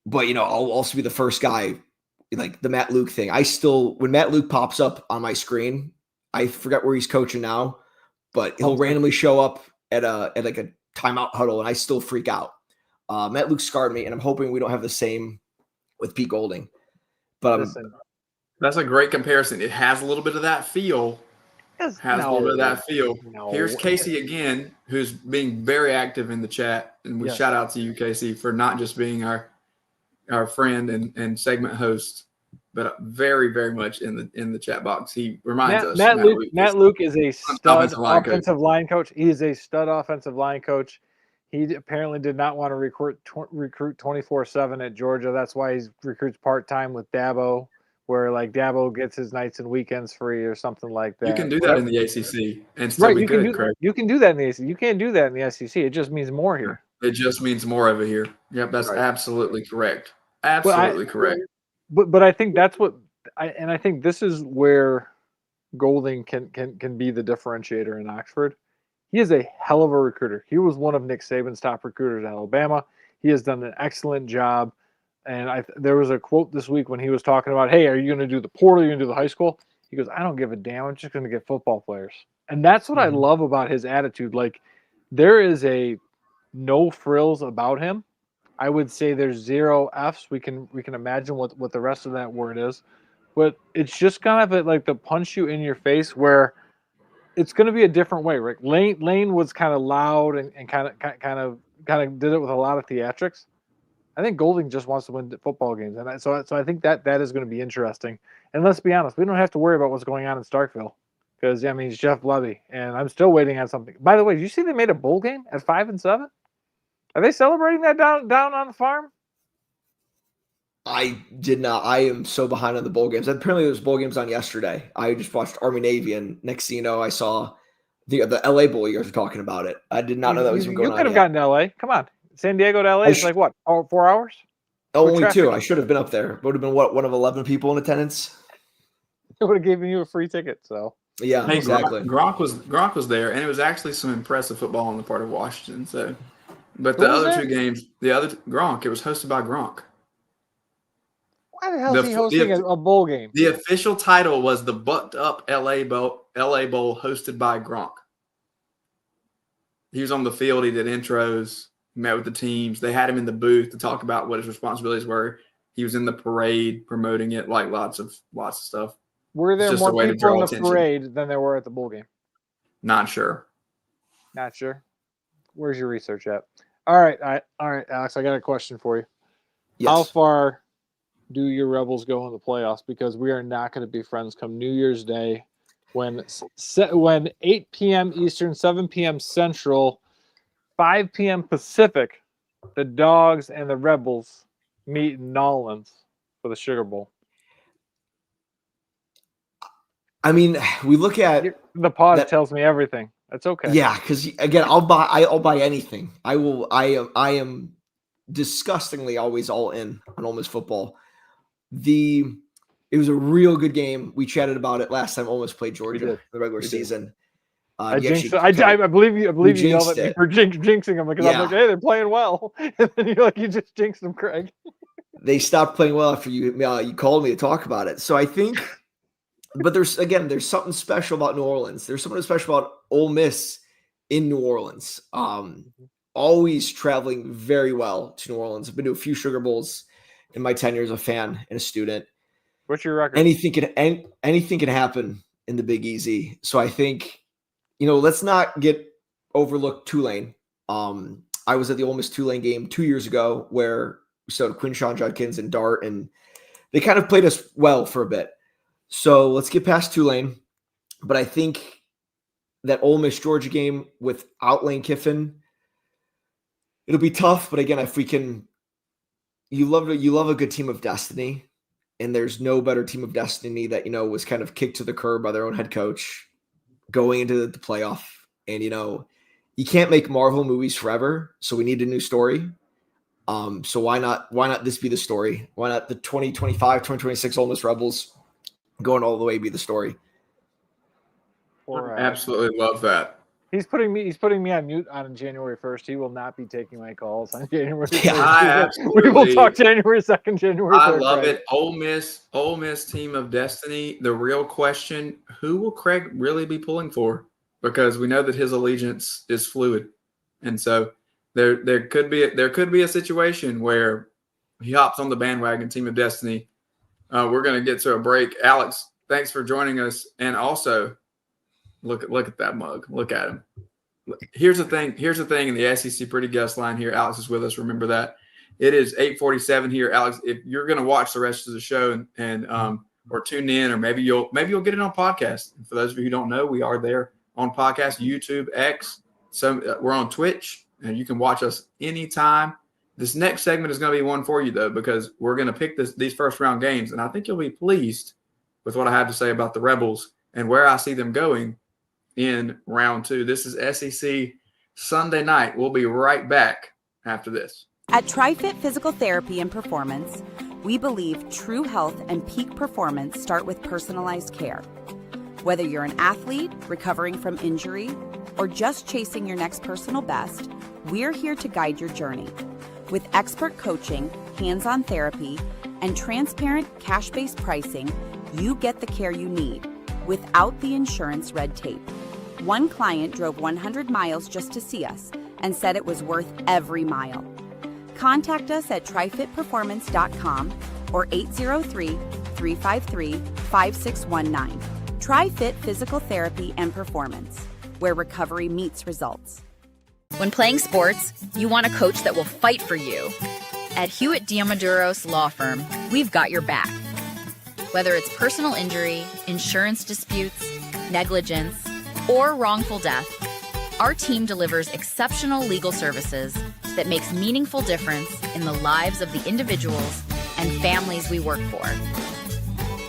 But, I'll also be the first guy, like the Matt Luke thing. When Matt Luke pops up on my screen, I forget where he's coaching now, but he'll randomly show up at like a timeout huddle and I still freak out. Matt Luke scarred me, and I'm hoping we don't have the same with Pete Golding. But that's a great comparison. It has a little bit of that feel. No. Here's Casey again, who's being very active in the chat, and we shout out to you, Casey, for not just being our friend and segment host, but very, very much in the chat box. He reminds us. Matt Luke is a stud offensive line coach. He is a stud offensive line coach. He apparently did not want to recruit 24/7 at Georgia. That's why he recruits part-time with Dabo, where like Dabo gets his nights and weekends free or something like that. You can do that in the ACC and still be good, Craig. You can do that in the ACC. You can't do that in the SEC. It just means more here. It just means more over here. Yep, that's absolutely correct. Absolutely correct. But I think that's what I think this is where Golding can be the differentiator in Oxford. He is a hell of a recruiter. He was one of Nick Saban's top recruiters at Alabama. He has done an excellent job. And there was a quote this week when he was talking about, hey, are you going to do the portal? Are you going to do the high school? He goes, I don't give a damn. I'm just going to get football players. And that's what I love about his attitude. Like, there is a no frills about him. I would say there's 0 F's. We can imagine what the rest of that word is. But it's just kind of like the punch you in your face where it's going to be a different way, Rick. Lane was kind of loud and kind of did it with a lot of theatrics. I think Golding just wants to win football games, and so I think that is going to be interesting. And let's be honest, we don't have to worry about what's going on in Starkville because it's Jeff Levy, and I'm still waiting on something. By the way, did you see they made a bowl game at 5-7? Are they celebrating that down on the farm? I did not. I am so behind on the bowl games. Apparently, there was bowl games on yesterday. I just watched Army Navy, and next thing you know, I saw the LA Bowl. You guys were talking about it. I did not know that was even going on. You could have gotten to LA. Come on, San Diego to LA is like what? 4 hours? Only 2. I should have been up there. It would have been one of 11 people in attendance. It would have given you a free ticket. So yeah, exactly. Gronk was there, and it was actually some impressive football on the part of Washington. So, but the other 2 games, Gronk, it was hosted by Gronk. Why the hell is he hosting a bowl game? The official title was the Bucked Up LA Bowl hosted by Gronk. He was on the field. He did intros, met with the teams. They had him in the booth to talk about what his responsibilities were. He was in the parade promoting it, like lots of stuff. Were there more people in the parade than there were at the bowl game? Not sure. Not sure. Where's your research at? All right, Alex. I got a question for you. Yes. How far do your Rebels go in the playoffs? Because we are not going to be friends come New Year's Day when 8 p.m. Eastern, 7 p.m. Central, 5 p.m. Pacific, the Dogs and the Rebels meet in Nolans for the Sugar Bowl. I mean, we look at the pod tells me everything. That's okay. Yeah, because again, I'll buy anything. I am disgustingly always all in on Ole Miss football. It was a real good game. We chatted about it last time Ole Miss played Georgia in the regular season. I believe you yelled at me for jinxing them because I'm like, hey, they're playing well. And then you're like, you just jinxed them, Craig. They stopped playing well after you called me to talk about it. So I think, but there's something special about New Orleans. There's something special about Ole Miss in New Orleans. Always traveling very well to New Orleans. I've been to a few Sugar Bowls in my tenure as a fan and a student. What's your record? Anything can happen in the Big Easy. So I think, let's not get overlooked Tulane. I was at the Ole Miss Tulane game 2 years ago where we saw Quinshon Judkins and Dart, and they kind of played us well for a bit. So let's get past Tulane. But I think that Ole Miss Georgia game without Lane Kiffin, it'll be tough. But again, if we can, you love a good team of destiny. And there's no better team of destiny that, was kind of kicked to the curb by their own head coach going into the playoff. And, you can't make Marvel movies forever. So we need a new story. So why not this be the story? Why not the 2025, 2026 Ole Miss Rebels going all the way be the story? Absolutely love that. He's putting me on mute on January 1st. He will not be taking my calls on January 1st. Yeah, we will talk January 2nd, January 3rd. I love it. Ole Miss team of destiny. The real question, who will Craig really be pulling for? Because we know that his allegiance is fluid. And so there could be a situation where he hops on the bandwagon team of destiny. We're going to get to a break. Alex, thanks for joining us. And also, look at that mug. Look at him. Here's the thing in the SEC Pretty Guest line here. Alex is with us. Remember that. It is 8:47 here. Alex, if you're going to watch the rest of the show and or tune in, or maybe you'll get it on podcast. And for those of you who don't know, we are there on podcast, YouTube, X. So we're on Twitch, and you can watch us anytime. This next segment is going to be one for you, though, because we're going to pick these first round games, and I think you'll be pleased with what I have to say about the Rebels and where I see them going in round 2. This is SEC Sunday night. We'll be right back after this. At TriFit Physical Therapy and Performance, we believe true health and peak performance start with personalized care. Whether you're an athlete recovering from injury or just chasing your next personal best, we're here to guide your journey. With expert coaching, hands-on therapy, and transparent cash-based pricing, you get the care you need without the insurance red tape. One client drove 100 miles just to see us and said it was worth every mile. Contact us at trifitperformance.com or 803-353-5619. TriFit Physical Therapy and Performance, where recovery meets results. When playing sports, you want a coach that will fight for you. At Hewitt Diamaduros Law Firm, we've got your back. Whether it's personal injury, insurance disputes, negligence, or wrongful death, our team delivers exceptional legal services that makes meaningful difference in the lives of the individuals and families we work for.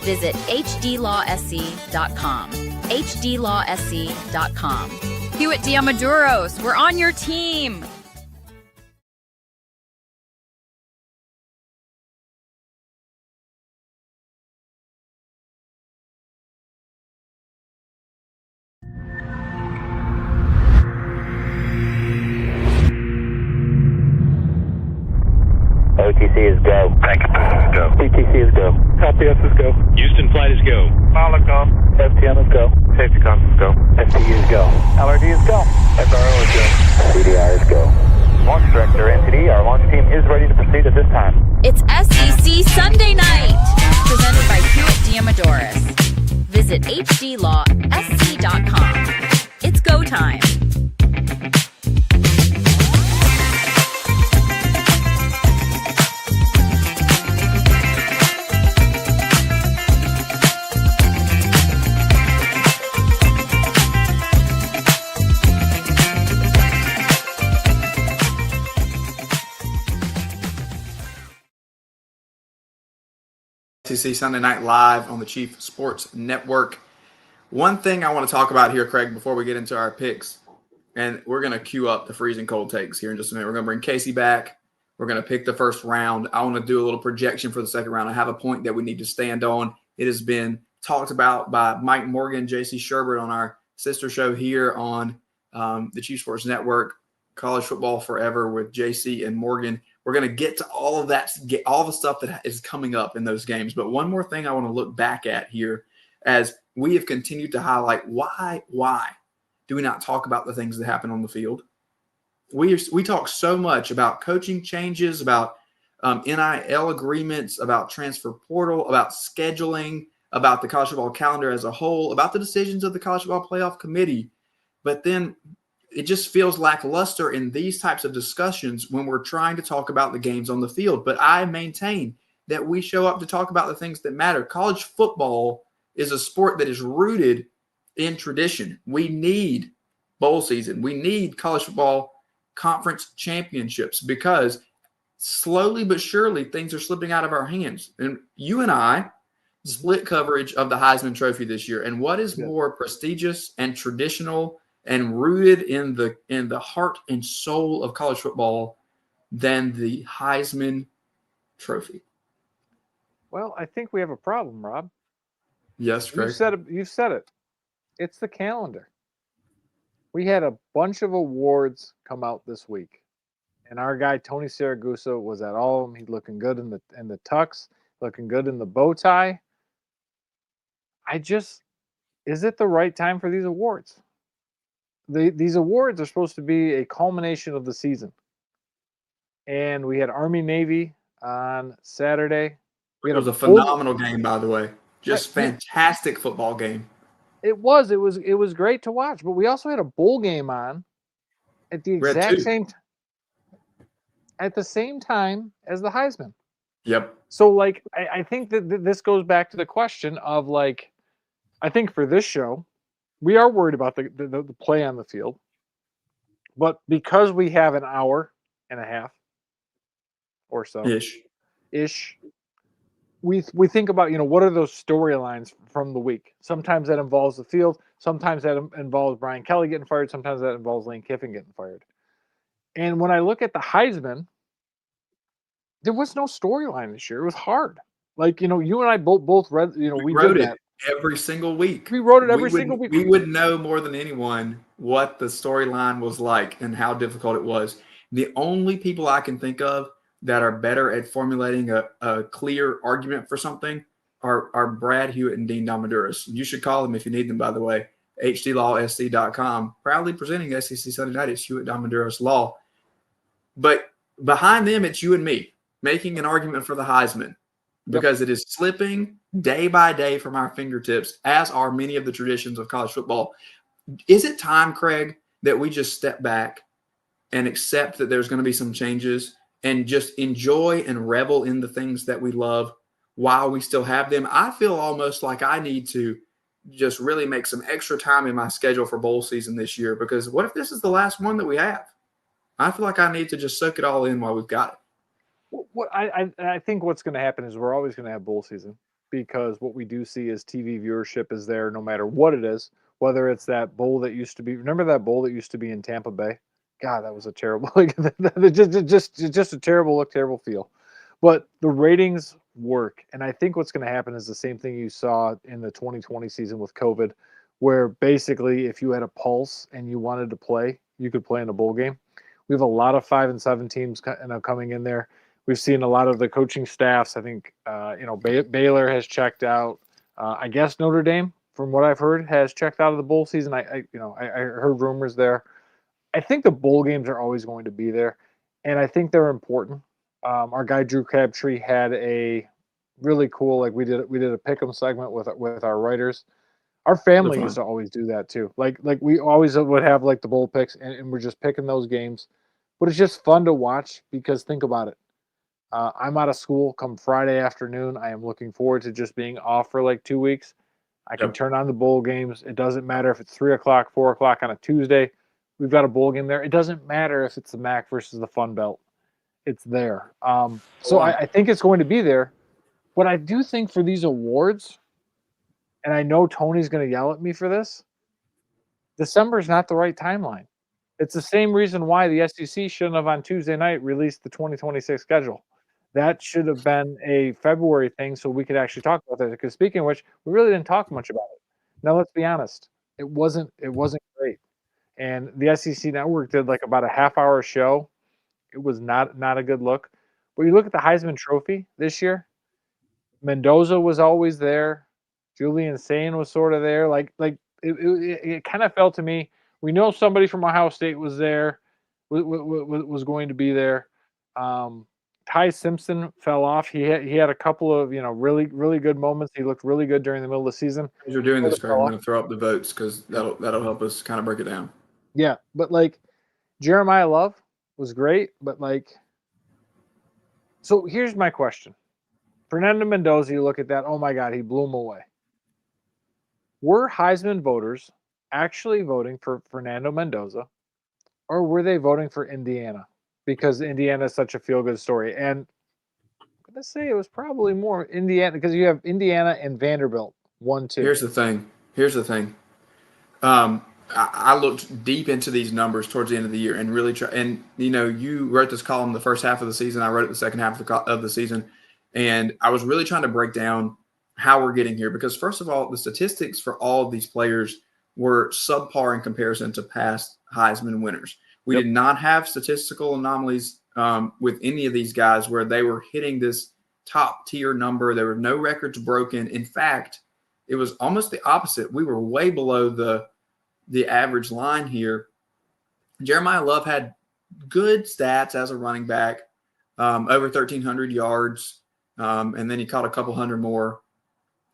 Visit hdlawse.com. hdlawse.com. Hewitt Diamaduros, we're on your team. OTC is go. Thank you, go. PTC is go. LPS is go. Houston flight is go. Pilot go. FTM is go. Safety comms is go. STU is go. LRD is go. SRO is go. CDI is go. Launch director, NTD, our launch team is ready to proceed at this time. It's SEC Sunday night, presented by Hewitt Diamaduros. Visit hdlawsc.com. It's go time. SEC Sunday Night Live on the Chief Sports Network. One thing I want to talk about here, Craig, before we get into our picks, and we're going to queue up the freezing cold takes here in just a minute. We're going to bring Casey back. We're going to pick the first round. I want to do a little projection for the second round. I have a point that we need to stand on. It has been talked about by Mike Morgan, JC Sherbert on our sister show here on the Chief Sports Network, College Football Forever with JC and Morgan. We're going to get to all of that, get all the stuff that is coming up in those games. But one more thing I want to look back at here as we have continued to highlight why do we not talk about the things that happen on the field? We talk so much about coaching changes, about NIL agreements, about transfer portal, about scheduling, about the college football calendar as a whole, about the decisions of the college football playoff committee. But then it just feels lackluster in these types of discussions when we're trying to talk about the games on the field. But I maintain that we show up to talk about the things that matter. College football is a sport that is rooted in tradition. We need bowl season. We need college football conference championships because slowly but surely things are slipping out of our hands. And you and I split coverage of the Heisman Trophy this year. And what is more prestigious and traditional and rooted in the heart and soul of college football than the Heisman Trophy? Well, I think we have a problem, Rob. Yes, Craig. You've said it. It's the calendar. We had a bunch of awards come out this week, and our guy Tony Siragusa was at all of them. He's looking good in the tux, looking good in the bow tie. Is it the right time for these awards? These awards are supposed to be a culmination of the season, and we had Army Navy on Saturday. It was a phenomenal game, by the way. Just fantastic football game. It was great to watch, but we also had a bowl game on at the exact same time as the Heisman. Yep. So I think that this goes back to the question of I think for this show, we are worried about the play on the field, but because we have an hour and a half or so ish. We think about, what are those storylines from the week? Sometimes that involves the field. Sometimes that involves Brian Kelly getting fired. Sometimes that involves Lane Kiffin getting fired. And when I look at the Heisman, there was no storyline this year. It was hard. You and I both read, we wrote did it that every single week. We wrote it every single week. We would know more than anyone what the storyline was like and how difficult it was. The only people I can think of that are better at formulating a clear argument for something are Brad Hewitt and Dean Domaduras. You should call them if you need them, by the way. HDLawSC.com, proudly presenting SEC Sunday Night. It's Hewitt Domaduras Law. But behind them, it's you and me making an argument for the Heisman because it is slipping day by day from our fingertips, as are many of the traditions of college football. Is it time, Craig, that we just step back and accept that there's going to be some changes and just enjoy and revel in the things that we love while we still have them? I feel almost like I need to just really make some extra time in my schedule for bowl season this year, because what if this is the last one that we have? I feel like I need to just soak it all in while we've got it. What I think what's going to happen is we're always going to have bowl season, because what we do see is TV viewership is there no matter what it is, whether it's that bowl that used to be, remember that bowl that used to be in Tampa Bay? God, that was a terrible, just a terrible look, terrible feel. But the ratings work. And I think what's going to happen is the same thing you saw in the 2020 season with COVID, where basically if you had a pulse and you wanted to play, you could play in a bowl game. We have a lot of 5 and 7 teams coming in there. We've seen a lot of the coaching staffs. I think, Baylor has checked out. I guess Notre Dame, from what I've heard, has checked out of the bowl season. I heard rumors there. I think the bowl games are always going to be there, and I think they're important. Our guy Drew Crabtree had a really cool, we did a pick'em segment with our writers. Our family used to always do that too. Like we always would have the bowl picks, and we're just picking those games. But it's just fun to watch because think about it. I'm out of school come Friday afternoon. I am looking forward to just being off for 2 weeks. I can turn on the bowl games. It doesn't matter if it's 3 o'clock, 4 o'clock on a Tuesday. We've got a bowl game there. It doesn't matter if it's the MAC versus the Fun Belt. It's there. So I think it's going to be there. But I do think for these awards, and I know Tony's going to yell at me for this, December is not the right timeline. It's the same reason why the SEC shouldn't have on Tuesday night released the 2026 schedule. That should have been a February thing so we could actually talk about that. Because speaking of which, we really didn't talk much about it. Now let's be honest, it wasn't great. And the SEC Network did like about a half-hour show. It was not a good look. But you look at the Heisman Trophy this year, Mendoza was always there. Julian Sayin was sort of there. It kind of felt to me, we know somebody from Ohio State was there, was going to be there. Ty Simpson fell off. He had a couple of really good moments. He looked really good during the middle of the season. As you're doing this, Craig, I'm going to throw up the votes because that'll help us kind of break it down. Yeah, but Jeremiah Love was great, but so here's my question. Fernando Mendoza, you look at that, oh my God, he blew him away. Were Heisman voters actually voting for Fernando Mendoza, or were they voting for Indiana? Because Indiana is such a feel-good story. And I'm going to say it was probably more Indiana, because you have Indiana and Vanderbilt, 1-2. Here's the thing. I looked deep into these numbers towards the end of the year and really you wrote this column the first half of the season. I wrote it the second half of the season. And I was really trying to break down how we're getting here because, first of all, the statistics for all of these players were subpar in comparison to past Heisman winners. We did not have statistical anomalies with any of these guys where they were hitting this top-tier number. There were no records broken. In fact, it was almost the opposite. We were way below the average line here. Jeremiah Love had good stats as a running back, over 1,300 yards, and then he caught a couple hundred more.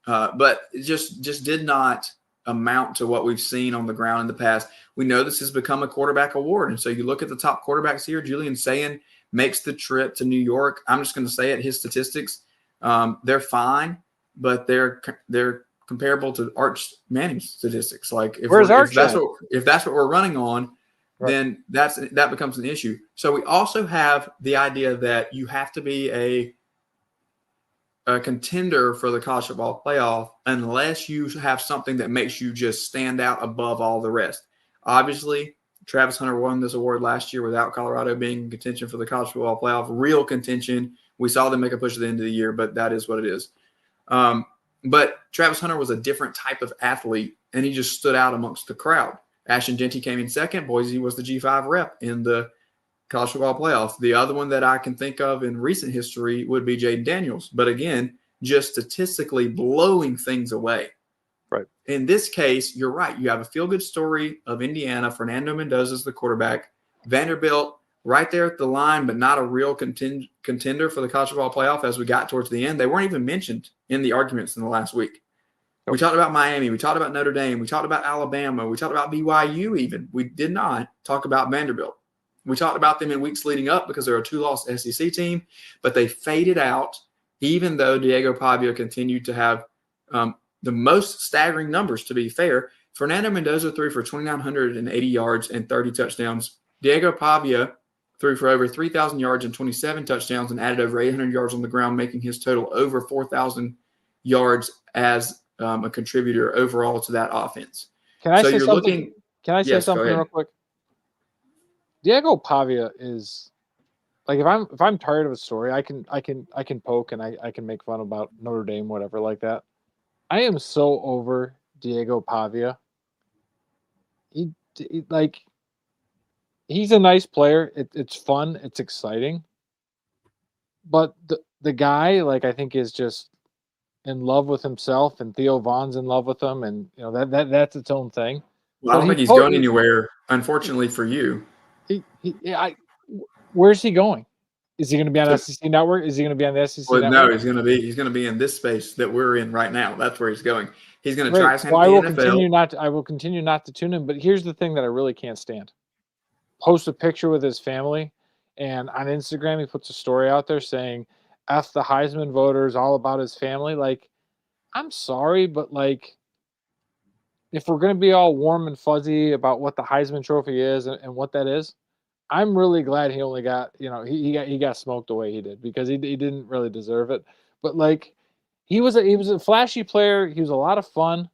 But it just did not amount to what we've seen on the ground in the past. We know this has become a quarterback award. And so you look at the top quarterbacks here, Julian Sayin makes the trip to New York. I'm just going to say it, his statistics, they're fine, but they're comparable to Arch Manning's statistics. Like if that's what we're running on, right, then that becomes an issue. So we also have the idea that you have to be a contender for the college football playoff unless you have something that makes you just stand out above all the rest. Obviously, Travis Hunter won this award last year without Colorado being in contention for the college football playoff, real contention. We saw them make a push at the end of the year, but that is what it is. But Travis Hunter was a different type of athlete, and he just stood out amongst the crowd. Ashton Jeanty came in second. Boise was the G5 rep in the college football playoff. The other one that I can think of in recent history would be Jaden Daniels. But again, just statistically blowing things away. Right. In this case, you're right. You have a feel-good story of Indiana. Fernando Mendoza is the quarterback. Vanderbilt right there at the line, but not a real contender for the college football playoff as we got towards the end. They weren't even mentioned in the arguments in the last week. Nope. We talked about Miami. We talked about Notre Dame. We talked about Alabama. We talked about BYU even. We did not talk about Vanderbilt. We talked about them in weeks leading up because they're a 2-loss SEC team, but they faded out even though Diego Pavia continued to have the most staggering numbers, to be fair. Fernando Mendoza threw for 2,980 yards and 30 touchdowns. Diego Pavia threw for over 3,000 yards and 27 touchdowns and added over 800 yards on the ground, making his total over 4,000 yards as a contributor overall to that offense. Can I say something? Yes, something real quick? Diego Pavia is like if I'm tired of a story, I can poke and I can make fun about Notre Dame, whatever like that. I am so over Diego Pavia. He's a nice player. It's fun. It's exciting. But the guy, I think, is just in love with himself, and Theo Vaughn's in love with him, and that's its own thing. Well, I don't think he's going anywhere, unfortunately for you. Where's he going? Is he going to be on SEC Network? Is he going to be on the SEC Network? No, he's going to be in this space that we're in right now. That's where he's going. He's going to try his hand at the NFL. I will continue not to tune him. But here's the thing that I really can't stand: post a picture with his family, and on Instagram he puts a story out there saying, "F the Heisman voters, all about his family." I'm sorry, but if we're going to be all warm and fuzzy about what the Heisman Trophy is and what that is, I'm really glad he got smoked the way he did, because he didn't really deserve it. But He was a flashy player. He was a lot of fun,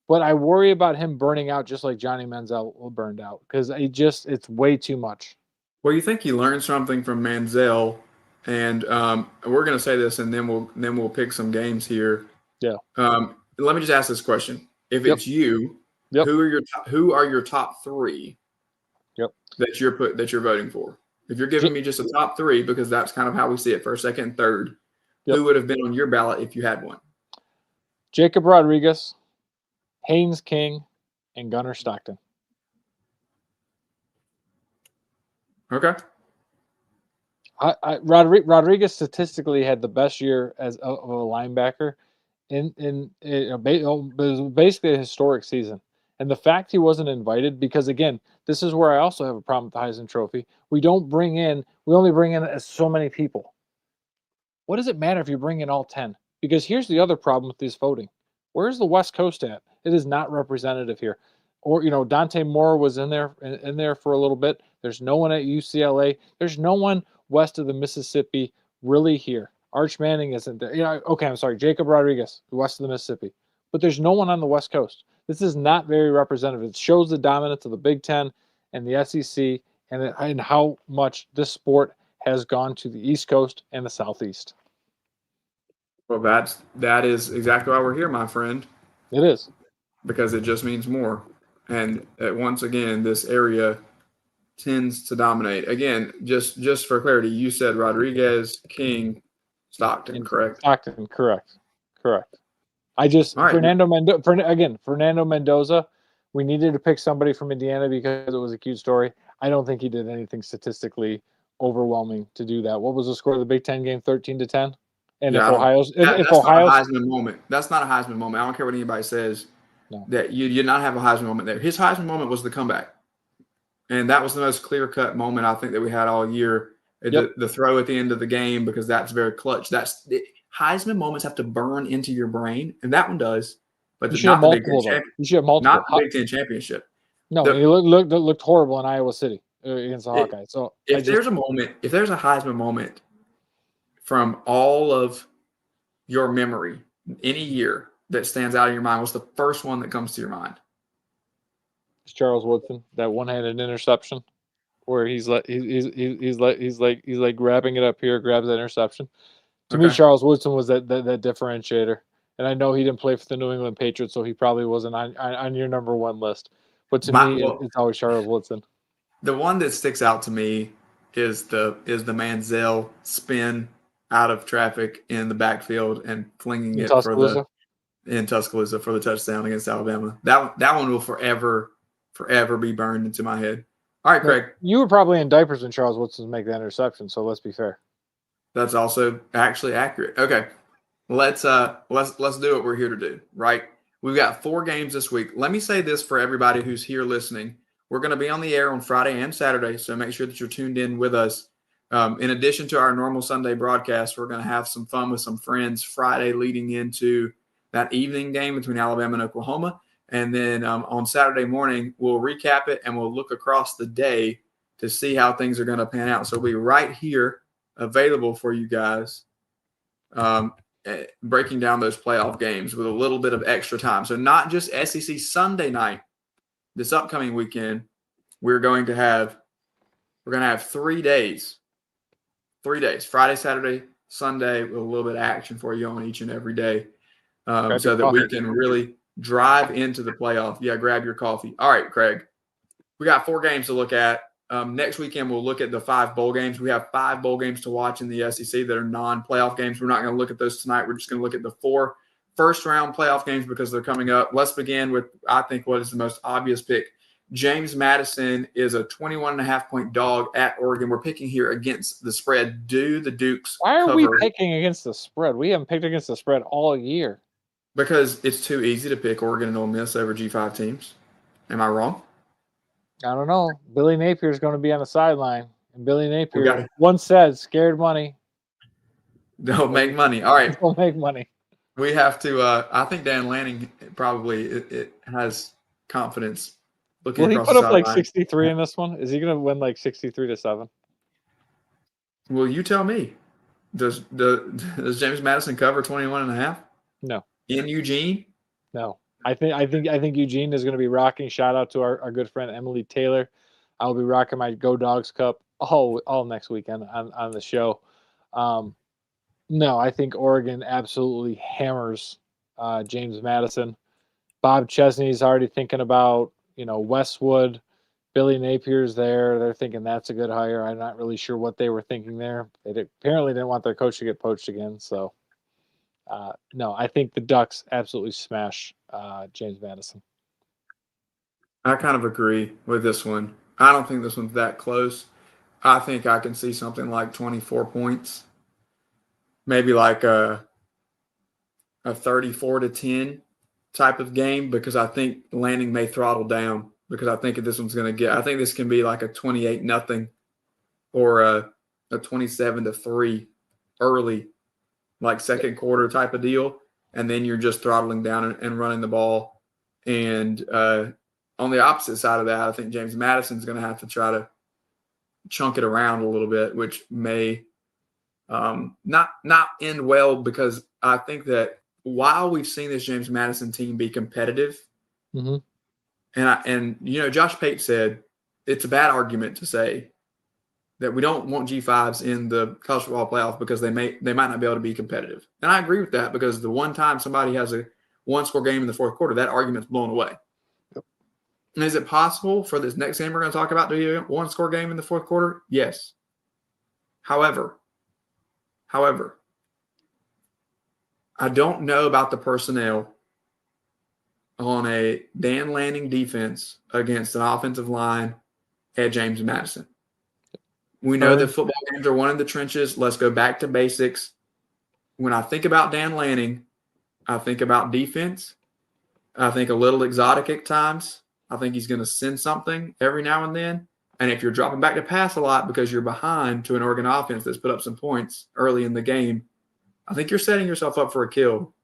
but I worry about him burning out just like Johnny Manziel burned out because it's way too much. Well, you think he learned something from Manziel, and we're going to say this, and then we'll pick some games here. Yeah. Let me just ask this question: if Yep. it's you, Yep. who are your top three? Yep. That you're voting for. If you're giving me just a top three, because that's kind of how we see it, first, second, and third, Yep. who would have been on your ballot if you had one? Jacob Rodriguez, Haynes King, and Gunnar Stockton. Okay. Rodriguez statistically had the best year as of a linebacker it was basically a historic season. And the fact he wasn't invited, because again, this is where I also have a problem with the Heisman Trophy. We only bring in so many people. What does it matter if you bring in all 10? Because here's the other problem with this voting. Where's the West Coast at? It is not representative here. Or, Dante Moore was in there for a little bit. There's no one at UCLA. There's no one west of the Mississippi really here. Arch Manning isn't there. Okay, I'm sorry. Jacob Rodriguez, west of the Mississippi. But there's no one on the West Coast. This is not very representative. It shows the dominance of the Big Ten and the SEC and how much this sport has gone to the East Coast and the Southeast. Well, that is exactly why we're here, my friend. It is. Because it just means more. And once again, this area tends to dominate. Again, just for clarity, you said Rodriguez, King, Stockton, correct? Stockton, correct. I just right. Fernando Mendoza. We needed to pick somebody from Indiana because it was a cute story. I don't think he did anything statistically overwhelming to do that. What was the score of the Big Ten game? 13-10. And yeah, if that's not a Heisman moment. That's not a Heisman moment. I don't care what anybody says. No. That you did not have a Heisman moment there. His Heisman moment was the comeback, and that was the most clear-cut moment I think that we had all year. Yep. The throw at the end of the game, because that's very clutch. Heisman moments have to burn into your brain, and that one does. But you not the Big multiple. Ten You should have multiple. Not the Big Ten championship. No, he looked horrible in Iowa City against the Hawkeyes. So if there's a Heisman moment from all of your memory, any year that stands out in your mind, what's the first one that comes to your mind? It's Charles Woodson, that one-handed interception, where he's like grabbing it up here, grabs that interception. To me, Charles Woodson was that differentiator. And I know he didn't play for the New England Patriots, so he probably wasn't on your number one list. But to me, it's always Charles Woodson. The one that sticks out to me is the Manziel spin out of traffic in the backfield and flinging it in Tuscaloosa for the touchdown against Alabama. That one will forever be burned into my head. All right, Craig. You were probably in diapers when Charles Woodson make that interception, so let's be fair. That's also actually accurate. Okay. Let's do what we're here to do, right? We've got 4 games this week. Let me say this for everybody who's here listening. We're going to be on the air on Friday and Saturday, so make sure that you're tuned in with us. In addition to our normal Sunday broadcast, we're going to have some fun with some friends Friday leading into that evening game between Alabama and Oklahoma. And then on Saturday morning, we'll recap it and we'll look across the day to see how things are going to pan out. So we'll be right here available for you guys, breaking down those playoff games with a little bit of extra time. So not just SEC Sunday night, this upcoming weekend, we're going to have 3 days. 3 days, Friday, Saturday, Sunday, with a little bit of action for you on each and every day, so that we can really drive into the playoff. Yeah, grab your coffee. All right, Craig, we got 4 games to look at. Next weekend, we'll look at the 5 bowl games. We have 5 bowl games to watch in the SEC that are non-playoff games. We're not going to look at those tonight. We're just going to look at the 4 first-round playoff games because they're coming up. Let's begin with, I think, what is the most obvious pick. James Madison is a 21.5-point dog at Oregon. We're picking here against the spread. Do the Dukes Why are cover? we picking against the spread? We haven't picked against the spread all year. Because it's too easy to pick Oregon and Ole Miss over G5 teams. Am I wrong? I don't know. Billy Napier is going to be on the sideline. And Billy Napier once said, scared money. Don't make money. All right. Don't make money. We have to I think Dan Lanning probably it has confidence. Will he put up like 63 in this one? Is he going to win like 63-7? Well, you tell me. Does James Madison cover 21.5 No, in Eugene? no. I think Eugene is going to be rocking. Shout out to our good friend Emily Taylor. I'll be rocking my Go Dogs Cup all next weekend on the show. No, I think Oregon absolutely hammers James Madison. Bob Chesney's already thinking about, Westwood. Billy Napier's there. They're thinking that's a good hire. I'm not really sure what they were thinking there. Apparently didn't want their coach to get poached again. So, no, I think the Ducks absolutely smash James Madison. I kind of agree with this one. I don't think this one's that close. I think I can see something like 24 points, maybe like a 34-10 type of game, because I think Lanning may throttle down, because I think this one's going to I think this can be like a 28-0 or a 27-3 early, like second quarter type of deal. And then you're just throttling down and running the ball. And on the opposite side of that, I think James Madison's going to have to try to chunk it around a little bit, which may not end well, because I think that while we've seen this James Madison team be competitive, mm-hmm. and Josh Pate said it's a bad argument to say that we don't want G5s in the college football playoff because they might not be able to be competitive. And I agree with that, because the one time somebody has a one-score game in the fourth quarter, that argument's blown away. Yep. And is it possible for this next game we're going to talk about to be a one-score game in the fourth quarter? Yes. However, I don't know about the personnel on a Dan Lanning defense against an offensive line at James Madison. We know that football games are won in the trenches. Let's go back to basics. When I think about Dan Lanning, I think about defense. I think a little exotic at times. I think he's going to send something every now and then. And if you're dropping back to pass a lot because you're behind to an Oregon offense that's put up some points early in the game, I think you're setting yourself up for a kill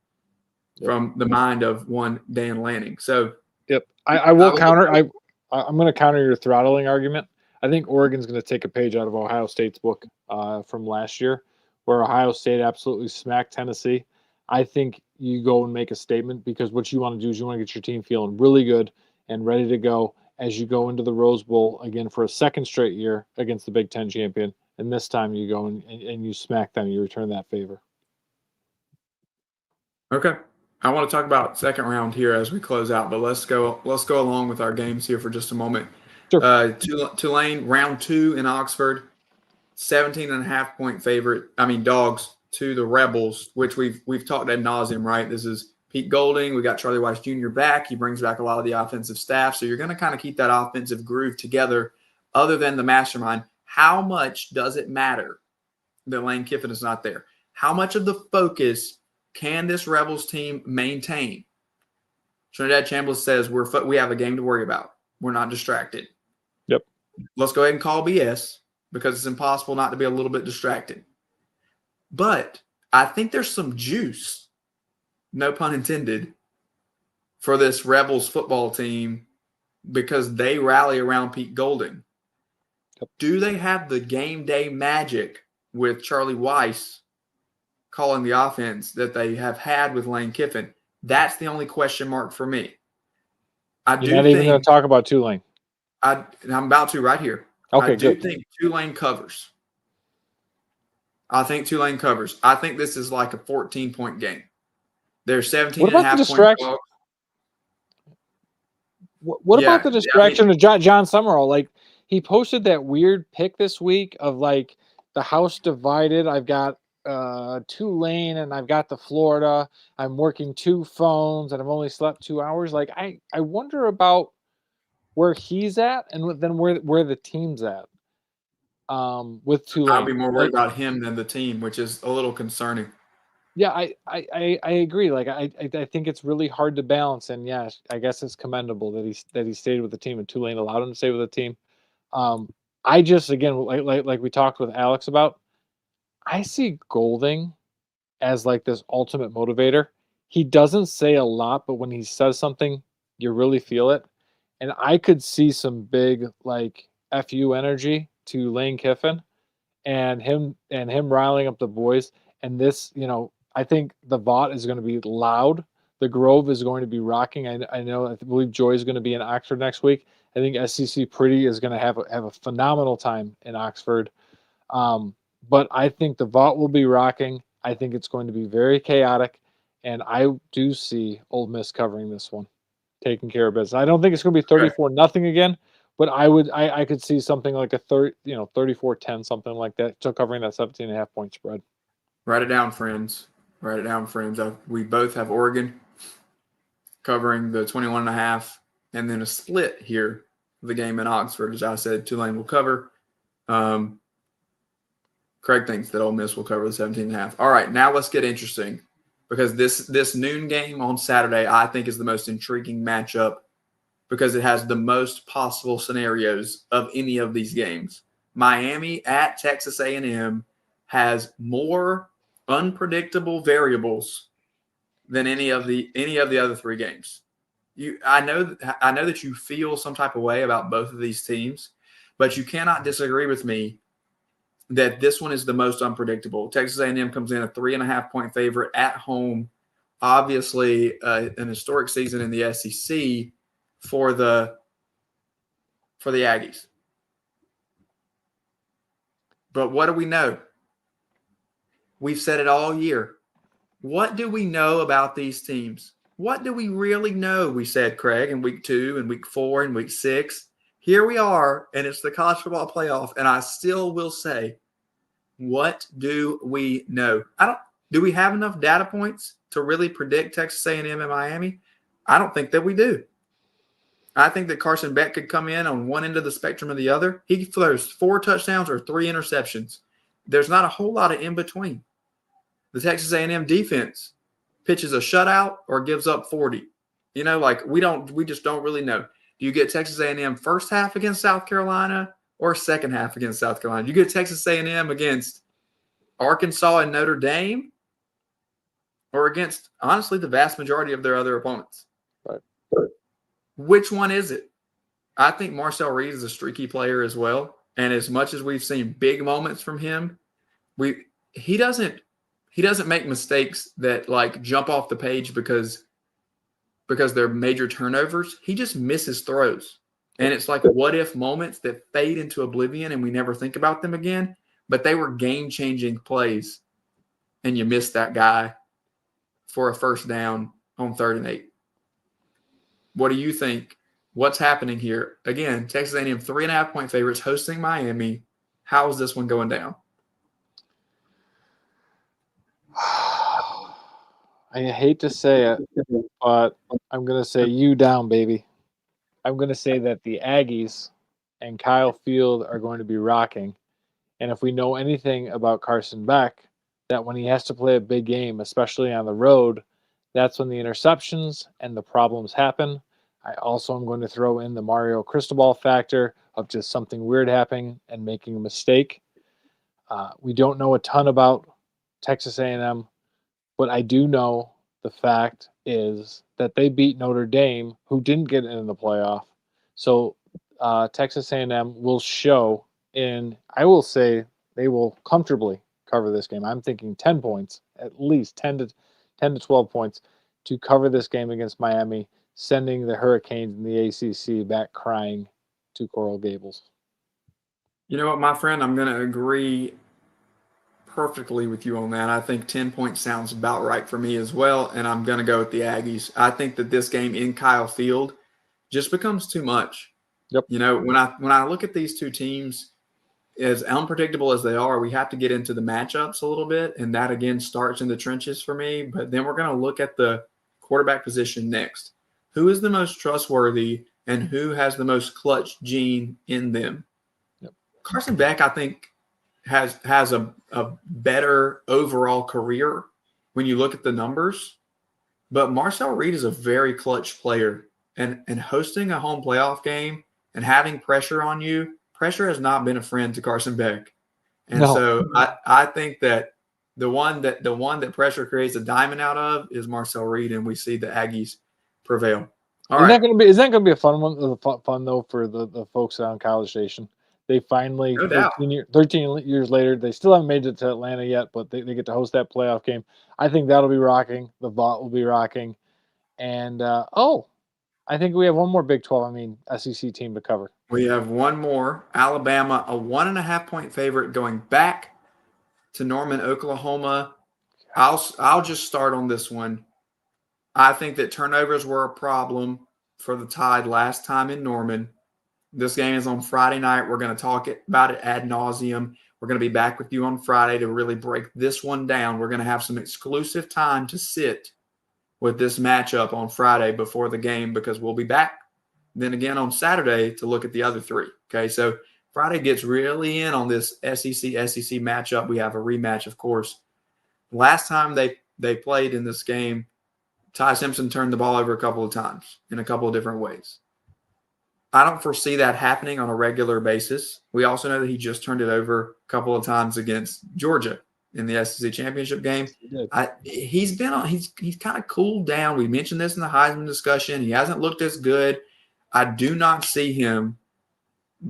from the mind of one Dan Lanning. So, yep, I will counter. I'm going to counter your throttling argument. I think Oregon's going to take a page out of Ohio State's book from last year, where Ohio State absolutely smacked Tennessee. I think you go and make a statement, because what you want to do is you want to get your team feeling really good and ready to go as you go into the Rose Bowl again for a second straight year against the Big Ten champion. And this time you go and you smack them, you return that favor. Okay. I want to talk about second round here as we close out, but let's go along with our games here for just a moment. Sure. Tulane, round 2 in Oxford, 17.5-point favorite. Dogs to the Rebels, which we've talked ad nauseum, right? This is Pete Golding. We got Charlie Weiss Jr. back. He brings back a lot of the offensive staff. So you're going to kind of keep that offensive groove together, other than the mastermind. How much does it matter that Lane Kiffin is not there? How much of the focus can this Rebels team maintain? Trinidad Chambliss says we have a game to worry about. We're not distracted. Yep. Let's go ahead and call BS, because it's impossible not to be a little bit distracted. But I think there's some juice, no pun intended, for this Rebels football team, because they rally around Pete Golding. Yep. Do they have the game day magic with Charlie Weiss calling the offense that they have had with Lane Kiffin? That's the only question mark for me. You're not even going to talk about Tulane. I'm about to right here. Okay, I do think Tulane covers. I think Tulane covers. I think this is like a 14-point game. They're 17.5 points. What about the distraction of John Summerall? Like, he posted that weird pic this week of like the house divided. I've got Tulane and I've got the Florida. I'm working 2 phones and I've only slept 2 hours. Like, I wonder about where he's at and then where the team's at. With Tulane, I'll be more worried about him than the team, which is a little concerning. Yeah, I agree. Like, I think it's really hard to balance, and yeah, I guess it's commendable that he stayed with the team and Tulane allowed him to stay with the team. I just, again, like we talked with Alex about, I see Golding as like this ultimate motivator. He doesn't say a lot, but when he says something, you really feel it. And I could see some big like FU energy to Lane Kiffin. and him riling up the boys. And this, I think the Vaught is going to be loud. The Grove is going to be rocking. I believe Joy is going to be in Oxford next week. I think SCC Pretty is going to have a phenomenal time in Oxford. But I think the Vaught will be rocking. I think it's going to be very chaotic, and I do see Ole Miss covering this one, taking care of business. I don't think it's going to be 34-0 again, but I could see something like a 34-10, something like that, still covering that 17.5 point spread. Write it down, friends. Write it down, friends. We both have Oregon covering the 21.5, and then a split here. The game in Oxford, as I said, Tulane will cover. Craig thinks that Ole Miss will cover the 17.5. All right, now let's get interesting, because this noon game on Saturday I think is the most intriguing matchup because it has the most possible scenarios of any of these games. Miami at Texas A&M has more unpredictable variables than any of the other three games. I know that you feel some type of way about both of these teams, but you cannot disagree with me that this one is the most unpredictable. Texas A&M comes in a 3.5 point favorite at home. Obviously, an historic season in the SEC for the Aggies. But what do we know? We've said it all year. What do we know about these teams? What do we really know? We said, Craig, in week 2 and week 4 and week 6. Here we are, and it's the college football playoff, and I still will say, what do we know? Do we have enough data points to really predict Texas A&M and Miami? I don't think that we do. I think that Carson Beck could come in on one end of the spectrum or the other. He throws 4 touchdowns or 3 interceptions. There's not a whole lot of in between. The Texas A&M defense pitches a shutout or gives up 40. We just don't really know. Do you get Texas A&M first half against South Carolina or second half against South Carolina? Do you get Texas A&M against Arkansas and Notre Dame or against, honestly, the vast majority of their other opponents? Right. Which one is it? I think Marcel Reed is a streaky player as well. And as much as we've seen big moments from him, he doesn't make mistakes that jump off the page because they're major turnovers. He just misses throws. And it's like what if moments that fade into oblivion and we never think about them again, but they were game-changing plays. And you missed that guy for a first down on 3rd and 8. What do you think? What's happening here? Again, Texas A&M 3.5 point favorites hosting Miami. How is this one going down? I hate to say it, but I'm going to say you down, baby. I'm going to say that the Aggies and Kyle Field are going to be rocking. And if we know anything about Carson Beck, that when he has to play a big game, especially on the road, that's when the interceptions and the problems happen. I also am going to throw in the Mario Cristobal factor of just something weird happening and making a mistake. We don't know a ton about Texas A&M, but I do know the fact is that they beat Notre Dame, who didn't get in the playoff. So Texas A&M will show I will say they will comfortably cover this game. I'm thinking 10 points, at least 10 to 12 points to cover this game against Miami, sending the Hurricanes in the ACC back crying to Coral Gables. You know what, my friend? I'm going to agree perfectly with you on that. I think 10 points sounds about right for me as well, and I'm going to go with the Aggies. I think that this game in Kyle Field just becomes too much. Yep. When I look at these two teams, as unpredictable as they are, we have to get into the matchups a little bit, and that, again, starts in the trenches for me. But then we're going to look at the quarterback position next. Who is the most trustworthy and who has the most clutch gene in them? Yep. Carson Beck, I think, has a better overall career when you look at the numbers. But Marcel Reed is a very clutch player. And hosting a home playoff game and having pressure on you, pressure has not been a friend to Carson Beck. And so I think that the one that pressure creates a diamond out of is Marcel Reed, and we see the Aggies prevail. All right. Is that going to be a fun one? Fun though for the folks on College Station. They finally, No doubt. 13 years later, they still haven't made it to Atlanta yet, but they get to host that playoff game. I think that'll be rocking. The Vault will be rocking. And, I think we have one more Big 12, SEC team to cover. We have one more. Alabama, a 1.5-point favorite going back to Norman, Oklahoma. I'll just start on this one. I think that turnovers were a problem for the Tide last time in Norman. This game is on Friday night. We're going to talk about it ad nauseum. We're going to be back with you on Friday to really break this one down. We're going to have some exclusive time to sit with this matchup on Friday before the game because we'll be back then again on Saturday to look at the other three. Okay, so Friday gets really in on this SEC matchup. We have a rematch, of course. Last time they played in this game, Ty Simpson turned the ball over a couple of times in a couple of different ways. I don't foresee that happening on a regular basis. We also know that he just turned it over a couple of times against Georgia in the SEC championship game. He's kind of cooled down. We mentioned this in the Heisman discussion. He hasn't looked as good. I do not see him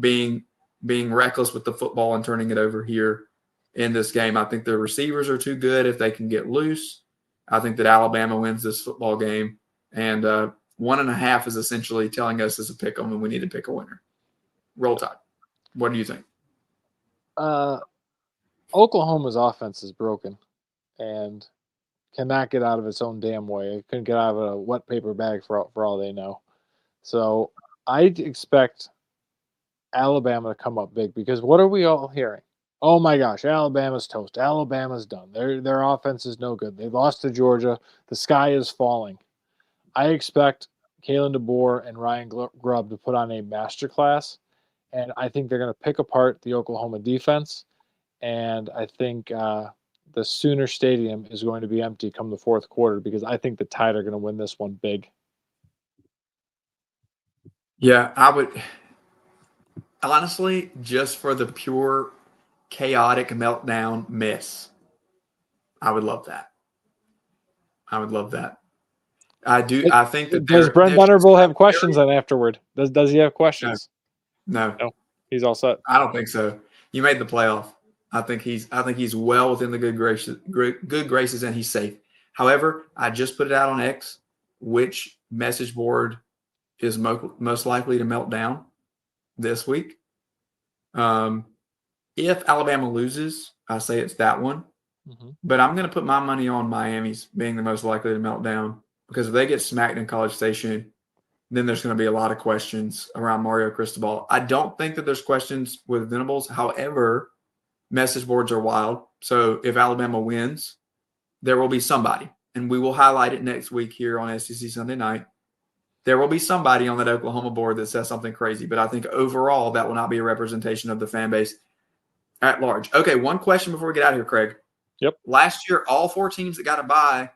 being reckless with the football and turning it over here in this game. I think the receivers are too good if they can get loose. I think that Alabama wins this football game, and 1.5 is essentially telling us as a pick 'em and we need to pick a winner. Roll Tide. What do you think? Oklahoma's offense is broken and cannot get out of its own damn way. It couldn't get out of a wet paper bag for all they know. So I expect Alabama to come up big because what are we all hearing? Oh my gosh, Alabama's toast. Alabama's done. Their offense is no good. They lost to Georgia. The sky is falling. I expect Kalen DeBoer and Ryan Grubb to put on a masterclass, and I think they're going to pick apart the Oklahoma defense, and I think the Sooner Stadium is going to be empty come the fourth quarter because I think the Tide are going to win this one big. Yeah, I would honestly, just for the pure chaotic meltdown mess, I would love that. I would love that. I do. I think that does Brent Venerable have questions then afterward? Does he have questions? No, he's all set. I don't think so. You made the playoff. I think he's well within the good graces, and he's safe. However, I just put it out on X, which message board is most likely to melt down this week. If Alabama loses, I say it's that one. Mm-hmm. But I'm going to put my money on Miami's being the most likely to melt down because if they get smacked in College Station, then there's going to be a lot of questions around Mario Cristobal. I don't think that there's questions with Venables. However, message boards are wild. So if Alabama wins, there will be somebody, and we will highlight it next week here on SEC Sunday Night. There will be somebody on that Oklahoma board that says something crazy, but I think overall that will not be a representation of the fan base at large. Okay, one question before we get out of here, Craig. Yep. Last year, all 4 teams that got a bye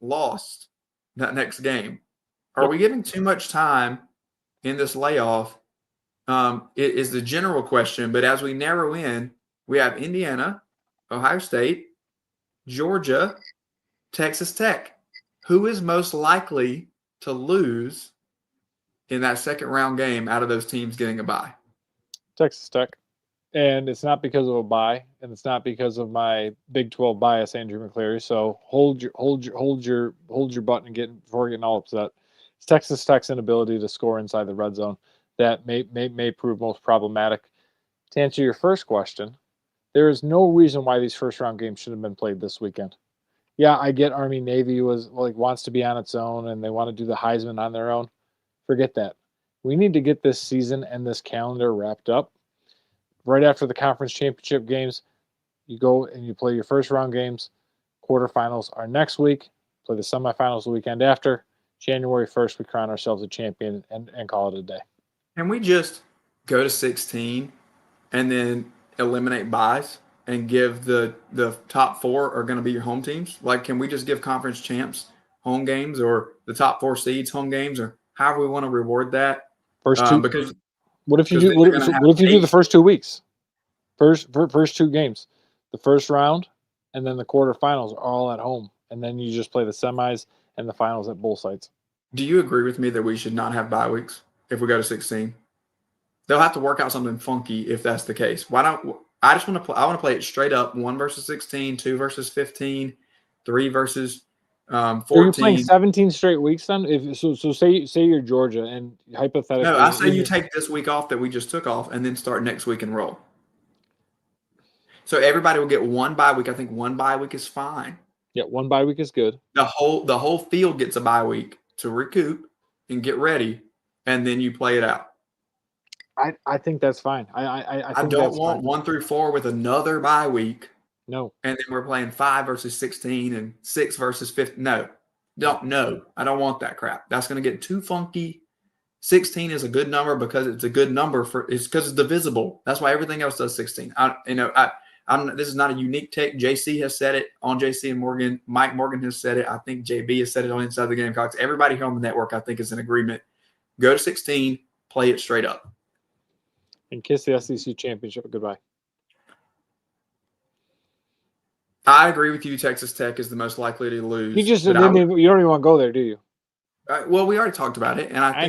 lost that next game. Are we giving too much time in this layoff? It is the general question, but as we narrow in, we have Indiana, Ohio State, Georgia, Texas Tech. Who is most likely to lose in that second round game out of those teams getting a bye? Texas Tech. And it's not because of a bye, and it's not because of my Big 12 bias, Andrew McCleary. So hold your button and before getting all upset. It's Texas Tech's inability to score inside the red zone that may prove most problematic. To answer your first question, there is no reason why these first round games should have been played this weekend. Yeah, I get Army Navy wants to be on its own and they want to do the Heisman on their own. Forget that. We need to get this season and this calendar wrapped up. Right after the conference championship games, you go and you play your first round games. Quarterfinals are next week. Play the semifinals the weekend after. January 1st, we crown ourselves a champion and call it a day. Can we just go to 16 and then eliminate byes and give the top 4 are going to be your home teams? Like, can we just give conference champs home games or the top 4 seeds home games or however we want to reward that? First two, because what if you do the first 2 weeks? First 2 games, the first round, and then the quarterfinals are all at home, and then you just play the semis and the finals at both sites. Do you agree with me that we should not have bye weeks if we go to 16? they'll have to work out something funky if that's the case. Why don't I just want to play? I want to play it straight up: 1 versus 16, 2 versus 15, 3 versus 14. So you're playing 17 straight weeks then? If so, say you're Georgia and hypothetically. No, I say you take this week off that we just took off and then start next week and roll. So everybody will get 1 bye week. I think 1 bye week is fine. Yeah, 1 bye week is good. The whole field gets a bye week to recoup and get ready, and then you play it out. I think that's fine. I think don't that's want fine. 1 through 4 with another bye week. No. And then we're playing 5 versus 16 and 6 versus 15. No. I don't want that crap. That's going to get too funky. 16 is a good number because it's a good number it's because it's divisible. That's why everything else does 16. This is not a unique take. JC has said it on JC and Morgan. Mike Morgan has said it. I think JB has said it on Inside the Gamecocks. Everybody here on the network, I think, is in agreement. Go to 16, play it straight up. And kiss the SEC championship goodbye. I agree with you. Texas Tech is the most likely to lose. You don't even want to go there, do you? Well, we already talked about it, and I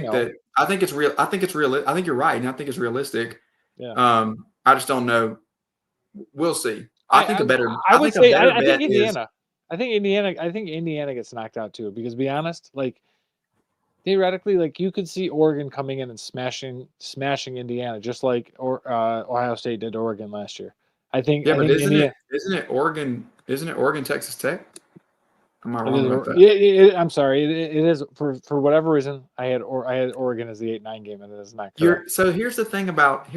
think it's real. I think it's real. I think you're right, and I think it's realistic. Yeah. I just don't know. We'll see. I think Indiana. I think Indiana gets knocked out too. Because to be honest, like theoretically, like you could see Oregon coming in and smashing Indiana, just like Ohio State did Oregon last year. I think. Yeah, I but think isn't it Oregon? Isn't it Oregon Texas Tech? Am I wrong about that? Yeah, I'm sorry. It is for whatever reason. I had Oregon as the 8-9 game, and it is not correct. So here's the thing about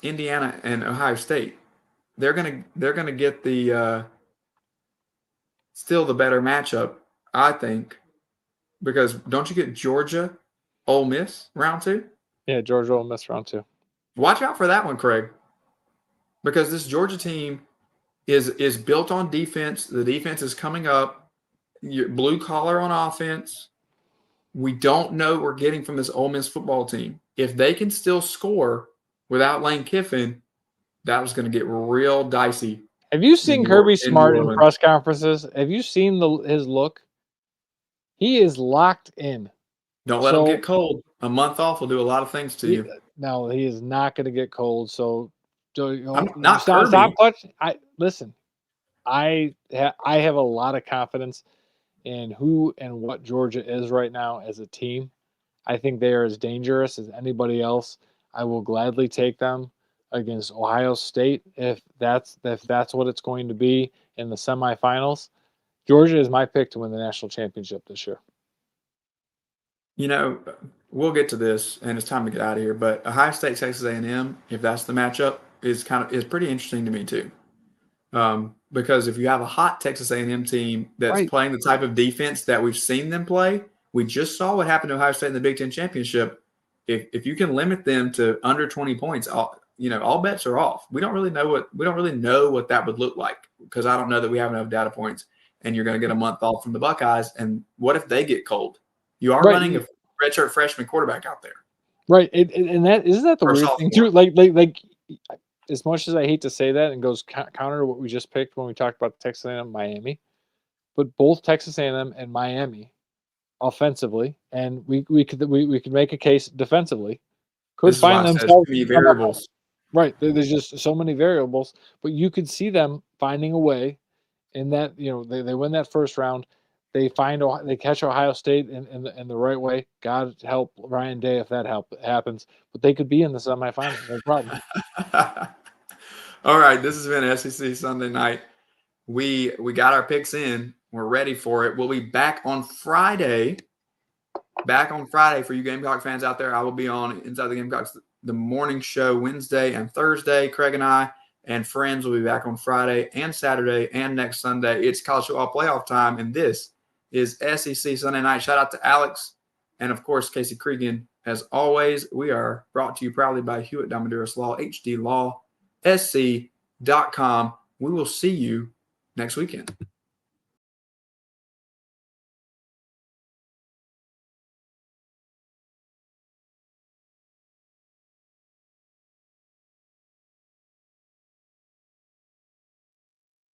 Indiana and Ohio State. They're gonna get the still the better matchup, I think, because don't you get Georgia, Ole Miss round 2? Yeah, Georgia, Ole Miss round 2. Watch out for that one, Craig, because this Georgia team is built on defense. The defense is coming up. Blue collar on offense. We don't know what we're getting from this Ole Miss football team. If they can still score without Lane Kiffin, that was going to get real dicey. Have you seen Kirby Smart in press conferences? Have you seen his look? He is locked in. Don't let him get cold. A month off will do a lot of things to you. No, he is not going to get cold. So not stop clutching. Listen. I have a lot of confidence in who and what Georgia is right now as a team. I think they are as dangerous as anybody else. I will gladly take them against Ohio State if that's what it's going to be in the semifinals. Georgia is my pick to win the national championship this year. We'll get to this, and it's time to get out of here. But Ohio State, Texas A&M, if that's the matchup, is pretty interesting to me too. Because if you have a hot Texas A&M team that's playing the type of defense that we've seen them play, we just saw what happened to Ohio State in the Big Ten championship. If you can limit them to under 20 points, all bets are off. We don't really know what that would look like because I don't know that we have enough data points. And you're going to get a month off from the Buckeyes. And what if they get cold? You are running a redshirt freshman quarterback out there, right? And that isn't that the weird thing too? Like. As much as I hate to say that and goes counter to what we just picked when we talked about Texas A&M and Miami, but both Texas A&M and Miami offensively, and we could make a case defensively, could find themselves variables. Right. There's just so many variables, but you could see them finding a way in that, they win that first round. They catch Ohio State in the right way. God help Ryan Day if that happens, but they could be in the semifinals. No problem. All right, this has been SEC Sunday Night. We got our picks in. We're ready for it. We'll be back on Friday. For you Gamecock fans out there. I will be on Inside the Gamecocks, the morning show Wednesday and Thursday. Craig and I and friends will be back on Friday and Saturday and next Sunday. It's college football playoff time, and this is SEC Sunday Night. Shout out to Alex and, of course, Casey Cregan. As always, we are brought to you proudly by Hewitt Damaduras Law, HDLawSC.com. We will see you next weekend.